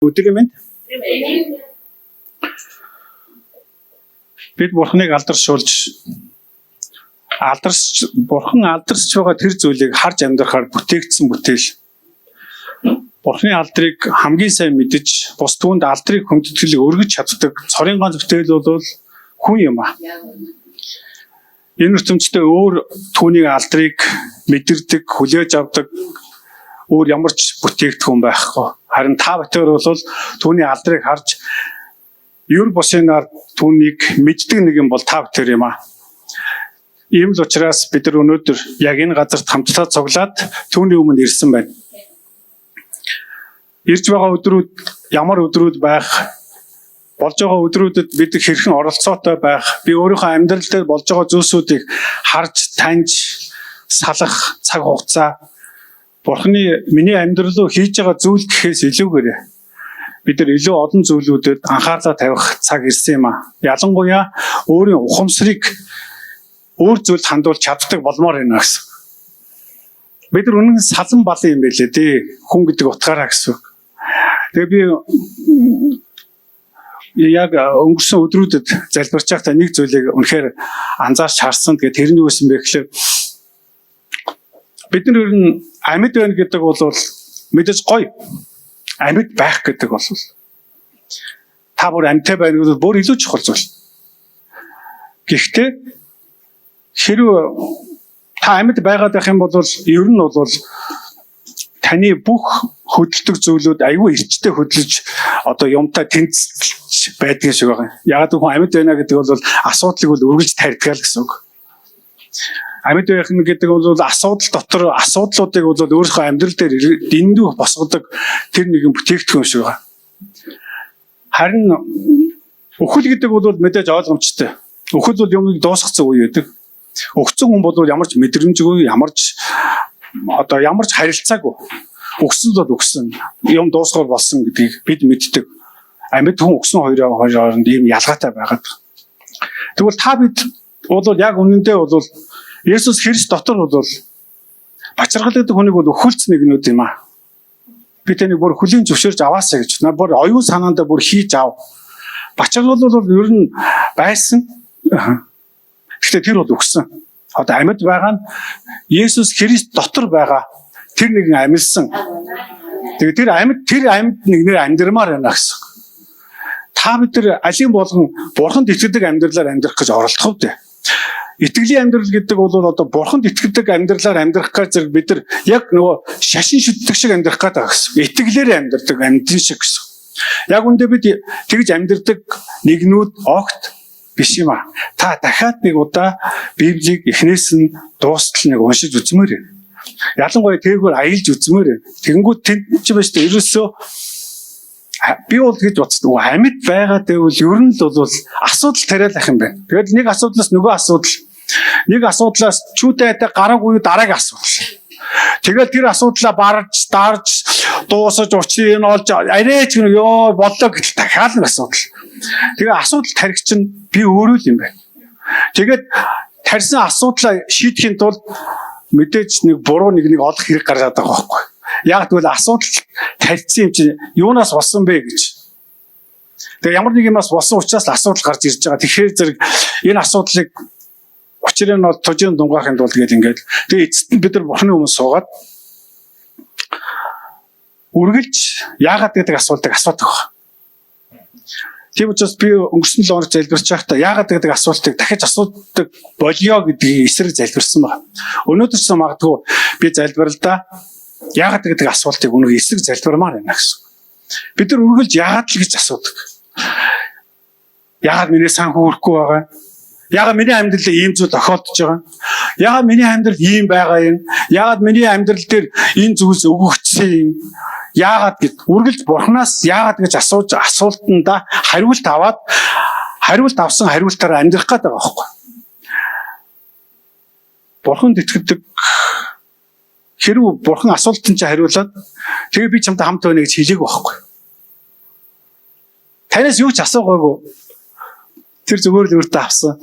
Өдрийн мэнд. Бид Бурхныг алдаршуулж Бурхан алдарч байгаа тэр зүйлийг харж амьдрахаар бүтээгдсэн бүтээл. Бурхны алдрыг хамгийн сайн мэдж, бус түүнд алдрыг хүндэтгэлийг өргөж чаддаг цорын ганц бүтээл бол хүн юм аа. Энэ ертөнцийн өөр түүний алдрыг мэдэрдэг, хүлээж авдаг өөр ямар ч бүтээгдэхүүн байхгүй. Харин та битээр бол түүний алдрыг харж ер бусынаар түүнийг мэддэг нэг юм бол та битээр юм аа. Ийм л учраас бид нар өнөөдөр яг энэ газарт хамтдаа цуглаад түүний өмнө ирсэн байна. Ирж байгаа өдрүүд ямар өдрүүд байх, болж байгаа өдрүүдэд бид хэрхэн оролцоотой байх, би өөрийнхөө амьдрал дээр болж байгаа зүйлсүүдийг харж, таньж, салах цаг хугацаа Бурхны миний амьдрал руу хийж байгаа зүйл гэхээс илүүгээр бид нар илүү олон зүйлүүдэд анхаарлаа тавих цаг ирсэн юм аа. Ялангуяа өөрийн ухамсарыг өөр зүйлд хандуулж чаддаг болмоор байна гэсэн. Бид нар үнэн салан балан юм байлээ дээ. Хүн гэдэг утгаараа гэсэн. Тэгээ би яг өнгөрсөн өдрүүдэд залбирч байхдаа нэг зүйлийг үнэхээр анзаарч харсан. Тэгээ тэр нь юу байсан бэ гэхээр бид нар ер нь амьд байна гэдэг бол мэдээж гоё. Амьд байх гэдэг бол та бүр амьтай байна гэдэг бүр илүү чухал зүйл. Гэхдээ хэрвээ та амьд байгаад байх юм бол ер нь бол таны бүх хөдөлдөг зүйлүүд аюу эрчтэй хөдлөж одоо юмтай тэнцэж байдаг шиг байна. Яг хүн амьд байна гэдэг бол асуудлыг бол үргэлж тарьдаг л гэсэн үг. Амьд байх нь гэдэг бол асуудал дотор асуудлуудыг бол өөрийнхөө амьдрал дээр дэндүү босгодог тэр нэгэн бүтээгдэхүүн шиг байна. Харин өхөл гэдэг бол мэдээж ойлгомжтой. Өхөл бол юмыг дуусгацсан үе байдаг. Өгцөн хүн бол ямар ч мэдрэмжгүй, ямар ч харилцаагүй. Өгсөн бол өгсөн. Юм дуусгаар болсон гэдгийг бид мэддэг. Амьд хүн өгсөн хоёрын хооронд ийм ялгаатай байгаад. Тэгвэл та бид бол яг үнэндээ бол Есүс Христ дотор бол бачаргалдаг хүнийг бол өхөлц нэгнүүд юм аа. Би тэнийг бүр хүлийн зөвшөөрж аваасаа гэж. Бүр оюун санаандаа бүр хийж ав. Бачаргал бол ер нь байсан. Гэхдээ тэр бол өгсөн. Одоо амьд байгаа нь Есүс Христ дотор байгаа тэр нэгэн амьдсан. Тэгээ тэр амьд нэгнээр амьдрмаар байна гэсэн. Та бид нар алин болгон Бурханд итгэдэг амьдралаар амьдрах гэж оролдох үү? Итгэлийн амьдрал гэдэг бол одоо Бурханд итгэдэг амьдралаар амьдрах гэж зэрэг бид нар яг нөгөө шашин шүтдэг шиг амьдрах гэдэг гэсэн. Итгэлээр амьдрдаг амьдын шиг гэсэн. Яг үндэ бид тэгж амьдрдаг нэгнүүд огт биш юм аа. Та дахиад нэг удаа Библийг эхнээс нь дуустал нэг уншиж үзмээр байна. Ялангуяа тэргээр аялж үзмээр байна. Тэгэнгүүт тэнд ч байж та ерөөсөө би бол гэж бодсон. Амьд байгаа гэвэл ер нь л бол асуудал тариалах юм байна. Тэгэл нэг асуудлаас нөгөө асуудал, нэг асуудлаас чүүтэйтэй гараагүй дараагийн асуудал. Тэгэл тэр асуудлаа дарж дуусаж учрыг нь олж арайч ёо боллоо гэж дахиад нэг асуудал. Тэгээ асуудал тарих чинь би өөрөө л юм байна. Тэгээд тарьсан асуудлаа шийдэхин тулд мэдээж нэг буруу нэг олох хэрэг гаргаад байгаа байхгүй. Яг тэгвэл асуудал тарьсан юм чинь юунаас болсон бэ гэж. Тэгээ ямар нэг юмас болсон учраас асуудал гарч ирж байгаа. Тэгэхээр зэрэг энэ асуудлыг учрыг нь тужийн дунгаахын тулд тэгээд тэгээ эцэст нь бид нар Бурхны өмнө суугаад үргэлж яагаад гэдэг асуултыг асуудаг байна. Тийм учраас би өнгөрсөн 7 хоног залбирч байхдаа яагаад гэдэг асуултыг дахиж асуудаг болио гэдгийг эсрэг залбирсан байна. Өнөөдөр ч магадгүй би залбиралдаа яагаад гэдэг асуултыг үнэхээр эсрэг залбирмаар байна гэсэн. Бид нар үргэлж яагаад л гэж асуудаг. Яагаад миний санхүү хүрэхгүй байгаа? Яагаад миний амьдралд ийм зүйл тохиолдож байгаа? Яагаад миний амьдрал ийм байгаа юм? Яагаад миний амьдрал дээр энэ зүйлс өгөгдсөн юм? Яагаад гэд үргэлж Бурханаас яагаад гэж асууж асуултанда хариулт авсан хариултаараа амьдрах гэдэг байгаа байхгүй. Бурханд итгэдэг хэрвээ Бурхан асуултанд чи хариулаад тэгээ би чамтай хамт байна гэж хэлээг байхгүй. Танаас юу ч асуугаагүй. Тэр зүгээр л өөртөө авсан.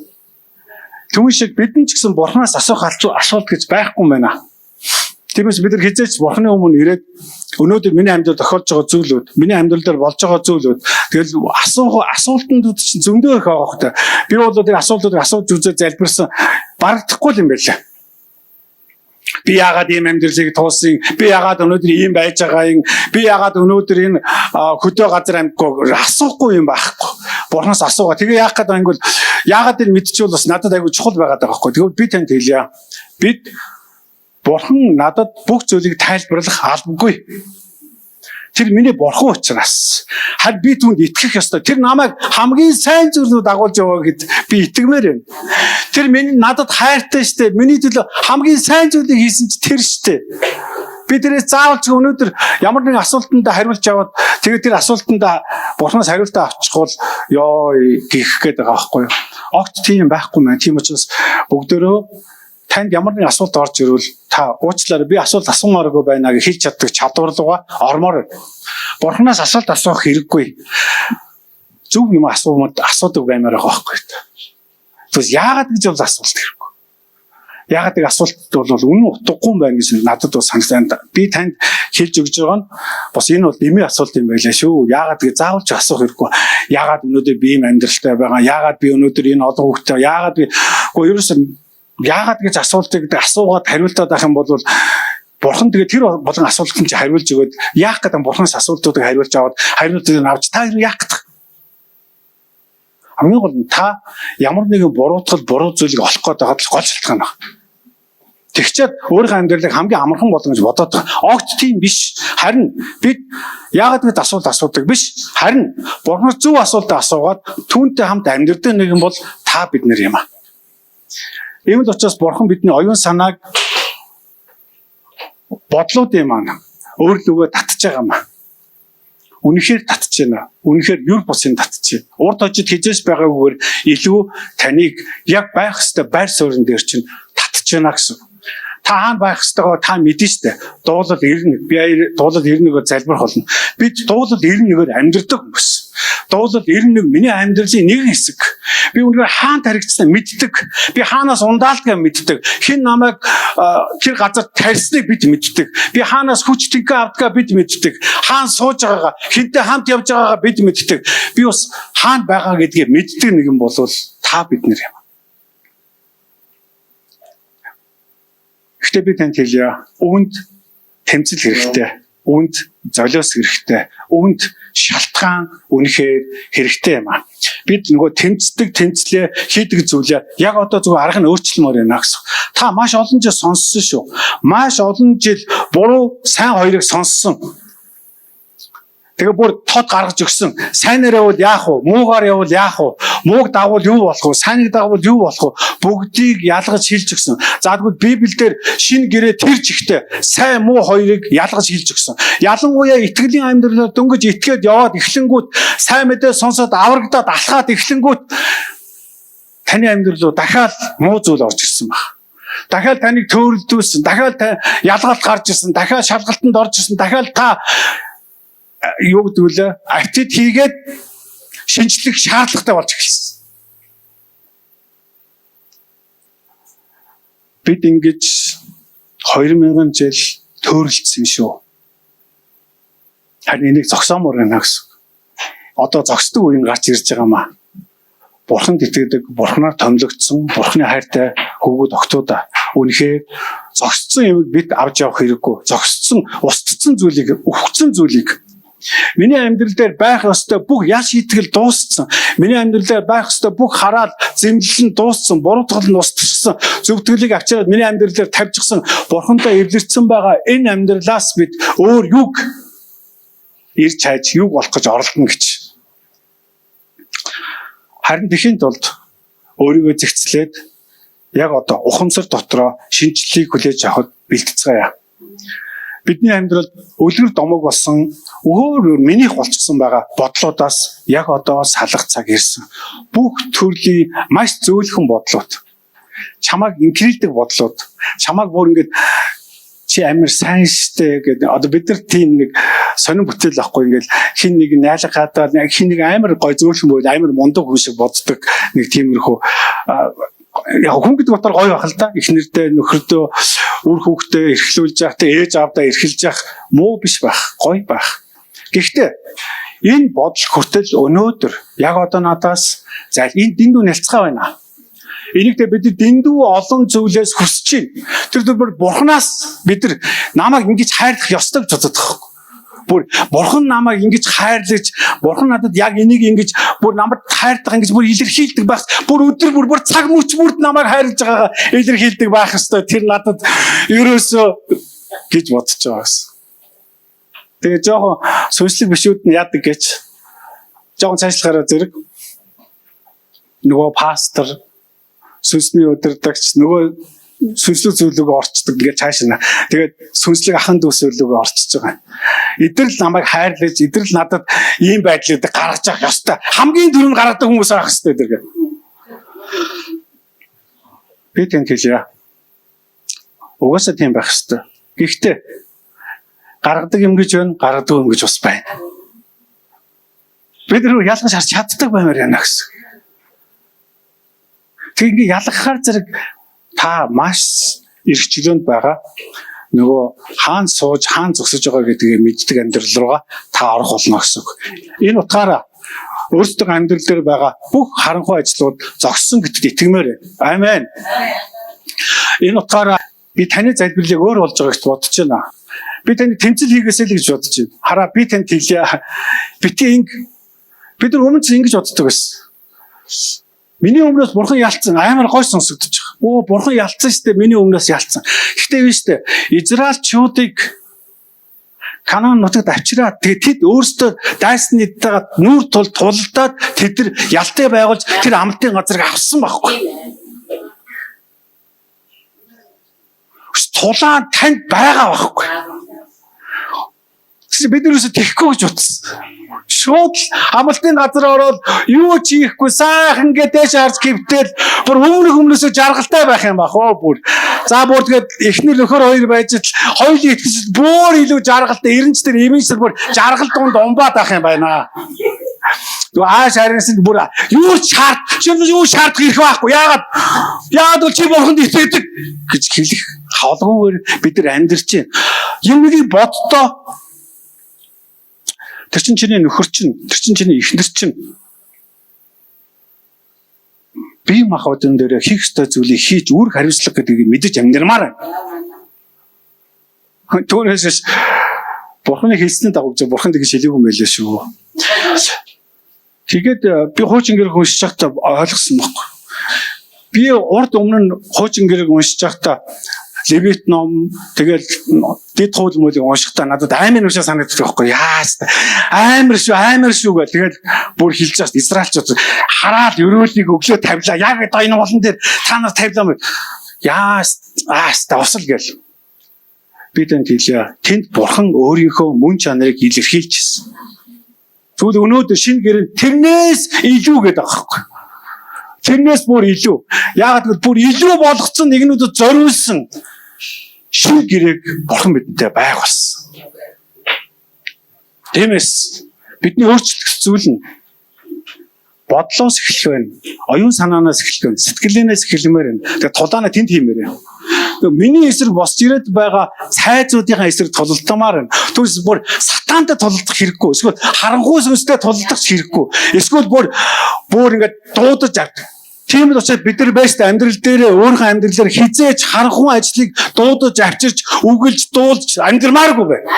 Түүн шиг бидэн ч гэсэн Бурханаас асуух асуулт гэж байхгүй юм байна. Тиймээс бид нар хизээч бурхны өмнө ирээд өнөөдөр миний амьдралд тохиолж байгаа зүйлүүд, миний амьдрал дээр болж байгаа зүйлүүд тэгэл асуултууд чинь зөндөө их байгаа хөөхтэй. Би бол тэр асуултуудыг асууж үзээ залбирсан барагдахгүй юм байлаа. Би яагаад ийм амьдралыг туусан? Би яагаад өнөөдөр ийм байж байгаа юм? Би яагаад өнөөдөр энэ хөдөө газар амьдгүй асуухгүй юм байхгүй. Бурханаас асуугаа. Тэгээ яах гэдэг ангил яагаад энэ мэдчихвэл бас надад айгүй чухал байгаад байгаа байхгүй. Тэгээ би танд хэлье. Бид Бурхан надад бүх зүйлийг тайлбарлах албагүй. Тэр миний бурхан учраас. Харин би түүнд итгэх ёстой. Тэр намайг хамгийн сайн зүйлүүд дагуулж яваа гэд би итгэмээр байна. Тэр миний надад хайртай штэ. Миний төлөө хамгийн сайн зүйлийг хийсэн ч тэр штэ. Би тэрээс заавал ч өнөөдөр ямар нэгэн асуултанд хариулж аваад тэгээд тэр асуултанд бурханаас хариултаа авчихвал ёо гих гээд байгаа байхгүй юу. Огт тийм байхгүй мэн. Тийм учраас бүгдөө танд ямар нэгэн асуулт орж ирвэл та уучлаарай би асуулт асуумааргүй байна гэж хэлж чаддаг чадвар руугаа ормоор. Бурханаас асуулт асуух хэрэггүй. Зөв юм асуудаг баймаар байгаа байхгүй. Тэгвэл яагаад гэж бол асуулт хэрэггүй. Яагаад нэг асуулт бол үнэн утгагүй юм байна гэж надад бас санагдана. Би танд хэлж өгж байгаа нь бас энэ бол нэмийн асуулт юм байлаа шүү. Яагаад гэж заавалж асуух хэрэггүй. Яагаад өнөөдөр би ийм амьдралтай байгаа. Яагаад би өнөөдөр энэ олон хүүхдтэй яагаад би ерөөсөө яагаад гэж асуултыг асуугаад хариултаад байх юм бол бурхан тэгээ тэр болон асуултанд чи хариулж өгөөд яах гэдэг бурханаас асуултуудыг хариулж аваад хариултыг авч та яах гэдэг. Хамгийн гол нь та ямар нэгэн буруу зүйлийг олох гээд байгаа гол шалтгаан байна. Тэгчээд өөрийнхөө амьдралыг хамгийн амархан болгоно гэж бодоод байгаа. Огт тийм биш. Харин бид яагаад гэд асуулт асуудаг биш. Харин бурханаас зөв асуулт асуугаад түүнтэй хамт амьдрдаг нэгэн бол та бид нар юм аа. Ийм л учраас бурхан бидний оюун санааг бодлуудын маань өөр нөгөө татж байгаа юм аа. Үнэхээр татж байна. Үнэхээр юр бусын татж байна. Урд хожид хизээс байгаагээр илүү таныг яг байх ёстой байр суурин дээр чинь татж байна гэсэн. Та хаана байх ёстойгоо та мэдэн штэ. Дуулал 91. Би дуулал 91-ээр залбирх болно. Бид дуулал 91-ээр амьдардаг хүмүүс. Дуулал 91 миний амьдралын нэг хэсэг. Би үнэхээр хаана таригдсанаа мэддэг. Би хаанаас ундаалдгаа мэддэг. Хэн намайг тэр газар тарьсныг бид мэддэг. Би хаанаас хүч тэнхээ авдгаа бид мэддэг. Хаана сууж байгаагаа, хэнтэй хамт явж байгаагаа бид мэддэг. Би бас хаана байгаа гэдгийг мэддэг нэгэн бол та бид нар юм. Гэхдээ би танд хэлье. Үүнд тэмцэл хэрэгтэй. Үүнд золиос хэрэгтэй. Үүнд шалтгаан үнэхээр хэрэгтэй юм аа. Бид нөгөө тэмцлээ хийдэг зүйлээ яг одоо зүгээр арга нь өөрчлөмөр байна гэсэн. Та маш олон жил сонссон шүү. Маш олон жил буруу сайн хоёрыг сонссон. Тэгээ бүр тод гаргаж өгсөн. Сайнараа бол яах вэ? Муугаар явбал яах вэ? Мууг дагвал юу болох вэ? Сайныг дагвал юу болох вэ? Бүгдийг ялгаж хэлж өгсөн. За тэгвэл Библиэлд шинэ гэрээ тэр жигтэй сайн муу хоёрыг ялгаж хэлж өгсөн. Ялангуяа итгэлийн амьдралаар дөнгөж итгээд яваад эхлэнгүүт сайн мэдээ сонсоод аврагдаад алхаад эхлэнгүүт таны амьдрал руу дахиад муу зүйл орж ирсэн баг. Дахиад таныг төөрөлдүүлсэн. Дахиад та ялгалт гарч ирсэн. Дахиад шалгалтанд орж ирсэн. Дахиад та юу гэдэг вэ? Актив хийгээд шинжлэх шаардлагатай болж эхэлсэн. Бид ингэж 2000 жил төөрөлдсөн шүү. Харин энийг зогсоомор байна гэсэн. Одоо зогсдог үе гарч ирж байгаа маа. Бурханд итгэдэг, бурхнаар томилогдсон, бурхны хайртай хөвгүүд огтудаа үнэхээр зогссон юмыг бид авч явах хэрэггүй. Зогссон, устдсан зүйлийг, өвгцэн зүйлийг миний амьдрал дээр байх ёстой бүх яш итгэл дууссан. Миний амьдрал дээр байх ёстой бүх хараал, зэмлэл нь дууссан, буруутгал нь устсан. Зөвтгөлийг авчираад миний амьдрал дээр тавьчихсан. Бурхантай эвлэрсэн байгаа энэ амьдралаас бид өөр юг ирж хайж юг болох гэж оролдоно гэж. Харин тэхийн тулд өөрийгөө зэгцлээд яг одоо ухамсар дотроо шинжлэлийг хүлээж авахд бэлтгэцгээе. Бидний амьдралд өлгөр домог болсон өөр минийх болчихсон байгаа бодлуудаас яг одоо салах цаг ирсэн. Бүх төрлийн маш зөөлхөн бодлууд, чамайг инкрилдэг бодлууд, чамайг бүр ингэж чи амар сайн штэ гэдэг. Одоо бид нар тийм нэг сонин бүтээл авахгүй ингээл хин нэг найлах хатаад хин нэг амар гой зөөлхөн бол амар мундаг хүн шиг боддог нэг тиймэрхүү. Яг хүн гэдэг утгаар гоё байх л да. Их нэртэй нөхөрдөө үр хүүхдээ эрхлүүлж явахдаа ээж аавдаа эрхэлж явах муу биш байх, гоё байх. Гэхдээ энэ бодол хүртэл өнөөдөр яг одоо надаас за энэ дэндүү нялцгаа байна. Энийгдээ бид дэндүү олон зүйлээс хүсэж байна. Тэр зөвхөн Бурханаас бид намайг ингэж хайрлах ёстой гэж боддог байхгүй. Бүр Бурхан намайг ингэж хайрлаж, Бурхан надад яг энийг ингэж бүр намайг хайрдаг ингэж бүр илэрхийлдэг байх. Бүр өдөр бүр цаг мөч бүрд намайг хайрлаж байгаагаа илэрхийлдэг байх ёстой. Тэр надад ерөөсөө гэж бодож байгаа гэсэн. Тэгээ жоохон сүнслэг бишүүд нь яадаг гэж жоохон цаашлахаараа зэрэг нөгөө пастор сүнсний удирдагч нөгөө сүнслэг зүйлөөгөө орчдөг ингээд цаашна. Тэгээд сүнслэг ахын дүүс өөлөөгөө орчиж байгаа. Эдгээр л намайг хайрлаж, эдгээр л надад ийм байдлыг гаргаж явах ёстой. Хамгийн түрүүнд гаргадаг хүмүүс байх ёстой гэдэг. Би тэнх хэлье. Угаасаа тийм байх ёстой. Гэхдээ гаргадаг юм гэж байна, гаргадаг юм гэж бас байна. Бид нар ялгаж харж чаддаг баймаар байна гэсэн. Тэг ингээ ялгахаар зэрэг та маш эрхчлөөнд байгаа нөгөө хаан сууж хаан зогсож байгаа гэдгийг мэддэг амьдрал руугаа та орох болно гэсэн үг. Энэ утгаараа өөрсдөө амьдрал дээр байгаа бүх харанхуй ажлууд зогссон гэдэгт итгэмээр байна. Амен. Энэ утгаараа би таны залбирлыг өөр болж байгаа гэж бодож байна. Би таны тэмцэл хийгээсэй л гэж бодож байна. Хараа би танд хэлье. Бид нар өмнө ч ингэж боддог байсан. Миний өмнөөс бурхан ялцсан амар гой сонсогдож байгаа. Оо бурхан ялцсан шүү дээ. Миний өмнөөс ялцсан. Гэхдээ биш дээ. Израильчуудыг Канаан нутагт авчираад тэд өөрсдөө дайсныдаа нүүр тулдаад тэд нар ялтыг байгуулж тэр амтын газрыг авсан байхгүй. Тулаан танд байгаа байхгүй. Бид нэрээс тэхгүй гэж утсан. Шууд амлалтын газар ороод юу ч хийхгүй сайхан гэдэж харж гівтэл бүр өмнөөсөө жаргалтай байх юм бах оо бүр. За бүр тэгээд эхнэр нөхөр хоёр байж хоёулын итгэж бүр илүү жаргалтай 90 дээр эмэнчтэр бүр жаргал дунд умбаад байх юм байна. Тэгвэл ааш харинсанд бүр юу шаардах ирэх байхгүй. Яагаад бол чи бурханд итгэдэг гэж хэлэх холгоогээр бид нар амьдарч байна. Юм нэг боддоо тэр чиний нөхөр чинь, тэр чиний эхнэр чинь бие махбодын дээр хийх ёстой зүйлийг хийж үүрэг хариуцлага гэдгийг мэдэж амьдрмаар байна. Түүнээс бурханы хэлсний дагуу бурхан тэгж хэлээгүй юм байлээ шүү. Тэгээд би хуучин гэрэг уншиж байхдаа ойлгосон байхгүй. Би урд өмнө нь хуучин гэрэг уншиж байхдаа Левит ном тэгэл дэд хууль мөлийг уншихдаа надад амар уушаа санагддаг байхгүй яас амар шүү гэл тэгэл бүр хэлж байгаа Израильчууд хараад өрөөлийг өглөө тавилаа яг одоо энэ болон дээр та нар тавилаа яас усал гэл бид энэ хэлээ тэнд бурхан өөрийнхөө мөн чанарыг илэрхийлчихсэн. Тэгвэл өнөөдөр шинэ гэрэн тэрнээс илүү гэдэг байгаа байхгүй. Тэрнээс бүр илүү. Яагаад гэвэл бүр илүү болгоцсон нэгнүүдэд зориулсан шинэ гэрээг бурхан бидэнтэй байг болсон. Тиймээс бидний өөрчлөх зүйл нь бодлоос эхлэх байна. Оюун санаанаас эхлэх байна. Сэтгэлээс эхлэмээр байна. Тэгээ тулаана тэнд хиймээр байна. Миний эсрэг босч ирээд байгаа цайзуудынхаа эсрэг тулалдмаар байна. Түүнээс бүр сатаантай тулалдах хэрэггүй. Эсвэл харанхуй сүнстэй тулалдах хэрэггүй. Эсвэл бүр ингээд дуудаж авдаг. Тийм л учраас бид нар бэст амьдрал дээр өөрийнхөө амьдралаар хизээж харанхуй ажлыг дуудаж авчирч үгэлж дуулж амьдрмааргүй байна.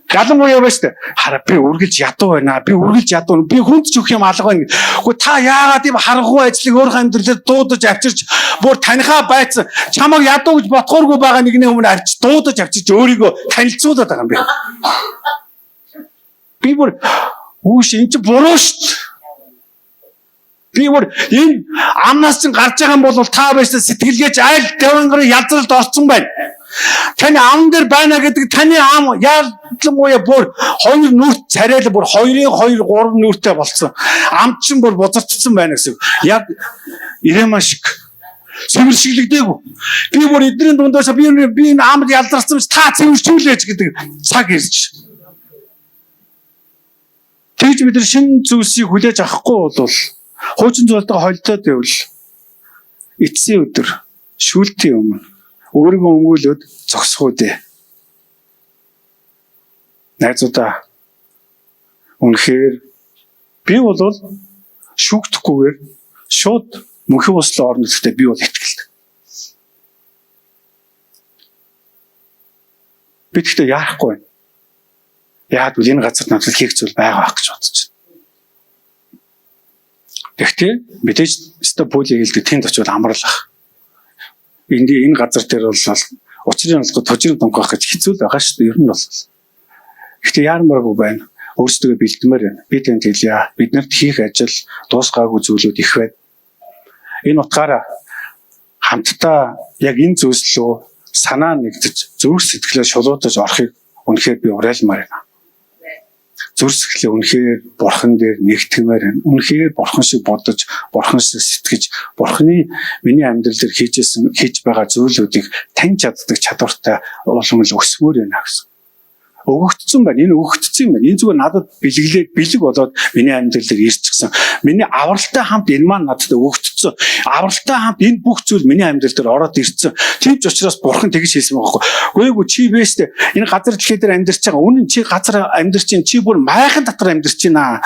Ялангуяа бэст хараа би үргэлж ядуу байна. Би хүнд ч өгөх юм алга байна. Гэхдээ та яагаад ийм харанхуй ажлыг өөрийнхөө амьдралаар дуудаж авчирч бүр танихаа байцсан чамайг ядуу гэж бодохооргүй байгаа нэгний өмнө авчиж дуудаж авчирч өөрийгөө танилцуулаад байгаа юм бэ? Би бүр энэ ч буруу шүү дээ. Би бүр энэ амнаас чинь гарч байгаа юм бол та байсаа сэтгэлгээч айл тавангарын язралд орсон байна. Таны ам дээр байна гэдэг таны ам ялангуяа бүр хоёр нүрт царайл бүр 2-2 3 нүртэй болцсон. Ам чинь бүр бузартсан байна гэсэн. Яг Ирема шиг цэвэршиглэгдээгүй. Би бүр эдний дундаас би энэ амд ялдарсан ч та цэвэршүүлээч гэдэг цаг ирж. Тэгж бид нар шинэ зүйлсийг хүлээж авахгүй бол хуучин зүйлтэйгээ холдоод байвал эцсийн өдөр шүүлтийн өмнө өөрийгөө өмгөөлөд зогсох үү дээ. Найзуудаа үнэхээр би бол шүүгдэхгүйгээр шууд мөнхийн услын орно гэхдээ би бол итгэлтэй. Би тэгтээ яахгүй байна. Яг үл энэ газар надад хийх зүйл байгаа байх гэж бодож байна. Тэгтээ мэдээж өстө пүлийг хэлдэг тэнд очиод амарлах. Энэ газар дээр бол учрын олгоо тожирын донгох гэж хэцүү л байгаа шүү дээ. Ер нь бол. Гэхдээ яармааргүй байна. Өөрсдөө бэлдмээр байна. Би тэнд хэлье. Биднэрт хийх ажил дуусгаагүй зүйлүүд их байна. Энэ утгаараа хамтдаа яг энэ зүйлслөө санаа нэгдэж зүрх сэтгэлээ шулуутаж орохыг үнэхээр би уриалмаар байна. Зүрх сэтгэлээ үнэхээр бурхан дээр нэгтгэмээр байна. Үнэхээр бурхан шиг бодож, бурхан шиг сэтгэж, бурханы миний амьдрал дээр хийж байгаа зүйлүүдийг таньж чаддаг чадвартай уламжлал өсмөр байна гэсэн. Өгөгдсөн байна. Энэ өгөгдсөн юм байна. Энэ зүгээр надад бэлэг болоод миний амьдрал дээр ирчихсэн. Миний авралтай хамт энэ маань надад өгөгдсөн. Авралтай хамт энэ бүх зүйл миний амьдрал дээр ороод ирсэн. Тийм ч учраас бурхан тэгж хэлсэн байгаа байхгүй. Үгүй чи бэстэ энэ газар дэлхий дээр амьдарч байгаа. Үнэн чи газар амьдарч чинь чи бүр майхан дотор амьдарч байна.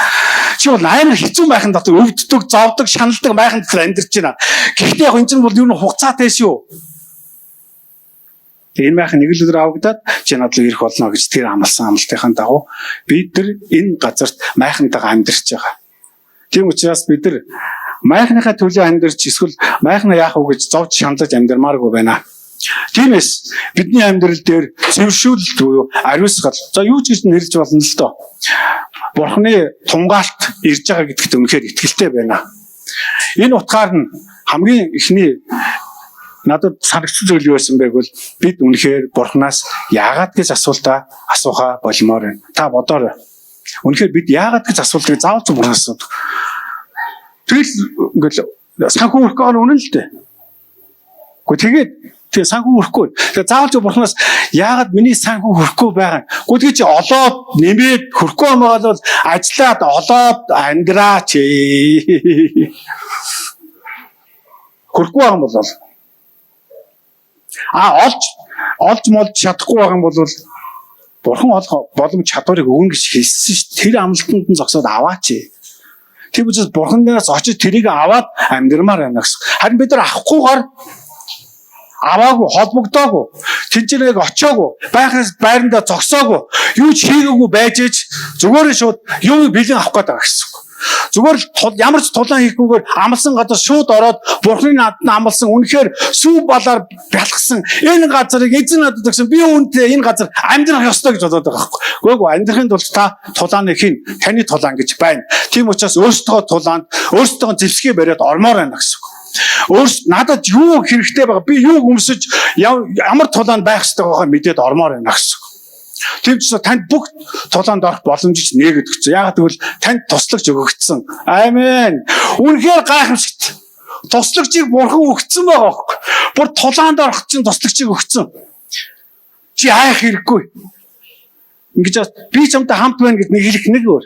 Чи бол амар хэцүү майхан дотор өвддөг, зовдөг, шаналдаг майхан дотор амьдарч байна. Гэхдээ яг энэ чинь бол юу н хугацаатай шүү. Энэ майхан нэг л өдөр авагдаад чи надлаг ирэх болно гэж тэр амлсан амлалтынхаа дагуу бид нар энэ газарт майхантайгаа амьдарч байгаа. Тийм учраас бид нар майхныхаа төлөө амьдарч эсвэл майхна яах вэ гэж зовж шаналж амьдармааргүй байна. Тиймээс бидний амьдрал дээр цэвэршүүлэлт буюу ариусгал. За юу ч гэж нэрлэж болно л доо. Бурхны тунгаалт ирж байгаа гэдэгт үнэхээр итгэлтэй байна. Энэ утгаар нь хамгийн ихний надад санагдсан зүйл юу байсан бэ гэвэл бид үнэхээр бурхнаас яагаад гэж асууха болмоор байна. Та бодоорой. Үнэхээр бид яагаад гэж асуултыг заавал ч бурхнаас асуудаг. Тэгэл ингээл санхүү өрөх гоо үнэн л дээ. Гэхдээ тэгээд санхүү өрөхгүй. Тэгээд заавал ч бурхнаас яагаад миний санхүү өрөхгүй байгаа. Гэхдээ чи олоод нэмээд хөрөхгүй юм бол ажиллаад олоод амьдраач. Хөрөхгүй юм бол олж молж чадахгүй байгаа юм бол бурхан олох боломж чадварыг өгнө гэж хэлсэн шүү. Тэр амлалтанд нь зогсоод аваач. Тэр учраас бурханаас очиж тэрийг аваад амьдрмаар байна гэсэн. Харин бид нар авахгүйгээр аваагүй, холбогдоогүй, тэнцэнэг очоогүй, байрандаа зогсоогүй, юу ч хийгээгүй байж ээж зүгээр шууд юу бэлэн авах гээд байгаа гэсэн. Зүгээр л ямар ч тулаан хийхгүйгээр амлсан газар шууд ороод бурхны надад амлсан үнэхээр сүү балаар бялгсан энэ газарыг эзэн надад өгсөн би үүнтэй энэ газар амьдрах ёстой гэж бодоод байгаа байхгүй. Гэхдээ амьдрахын тулд та тулааны хин таны тулаан гэж байна. Тийм учраас өөрсдөө тулаанд өөрсдөө зэвсгээ бариад ормоор байна гэсэн. Надад юу хэрэгтэй байгаа би юу өмсөж ямар тулаанд байх ёстой байгааг мэдээд ормоор байна гэсэн. Тийм ч танд бүх тулаанд орох боломжийг нэгэд өгсөн. Яагаад гэвэл танд туслагч өгөгдсөн. Аамен. Үнэхээр гайхамшигт. Туслагчийг бурхан өгсөн байгаа байхгүй. Бүр тулаанд орох чинь туслагчийг өгсөн. Чи айх хэрэггүй. Ингэж би чамтай хамт байна гэд нэг хэлэх нэг өөр.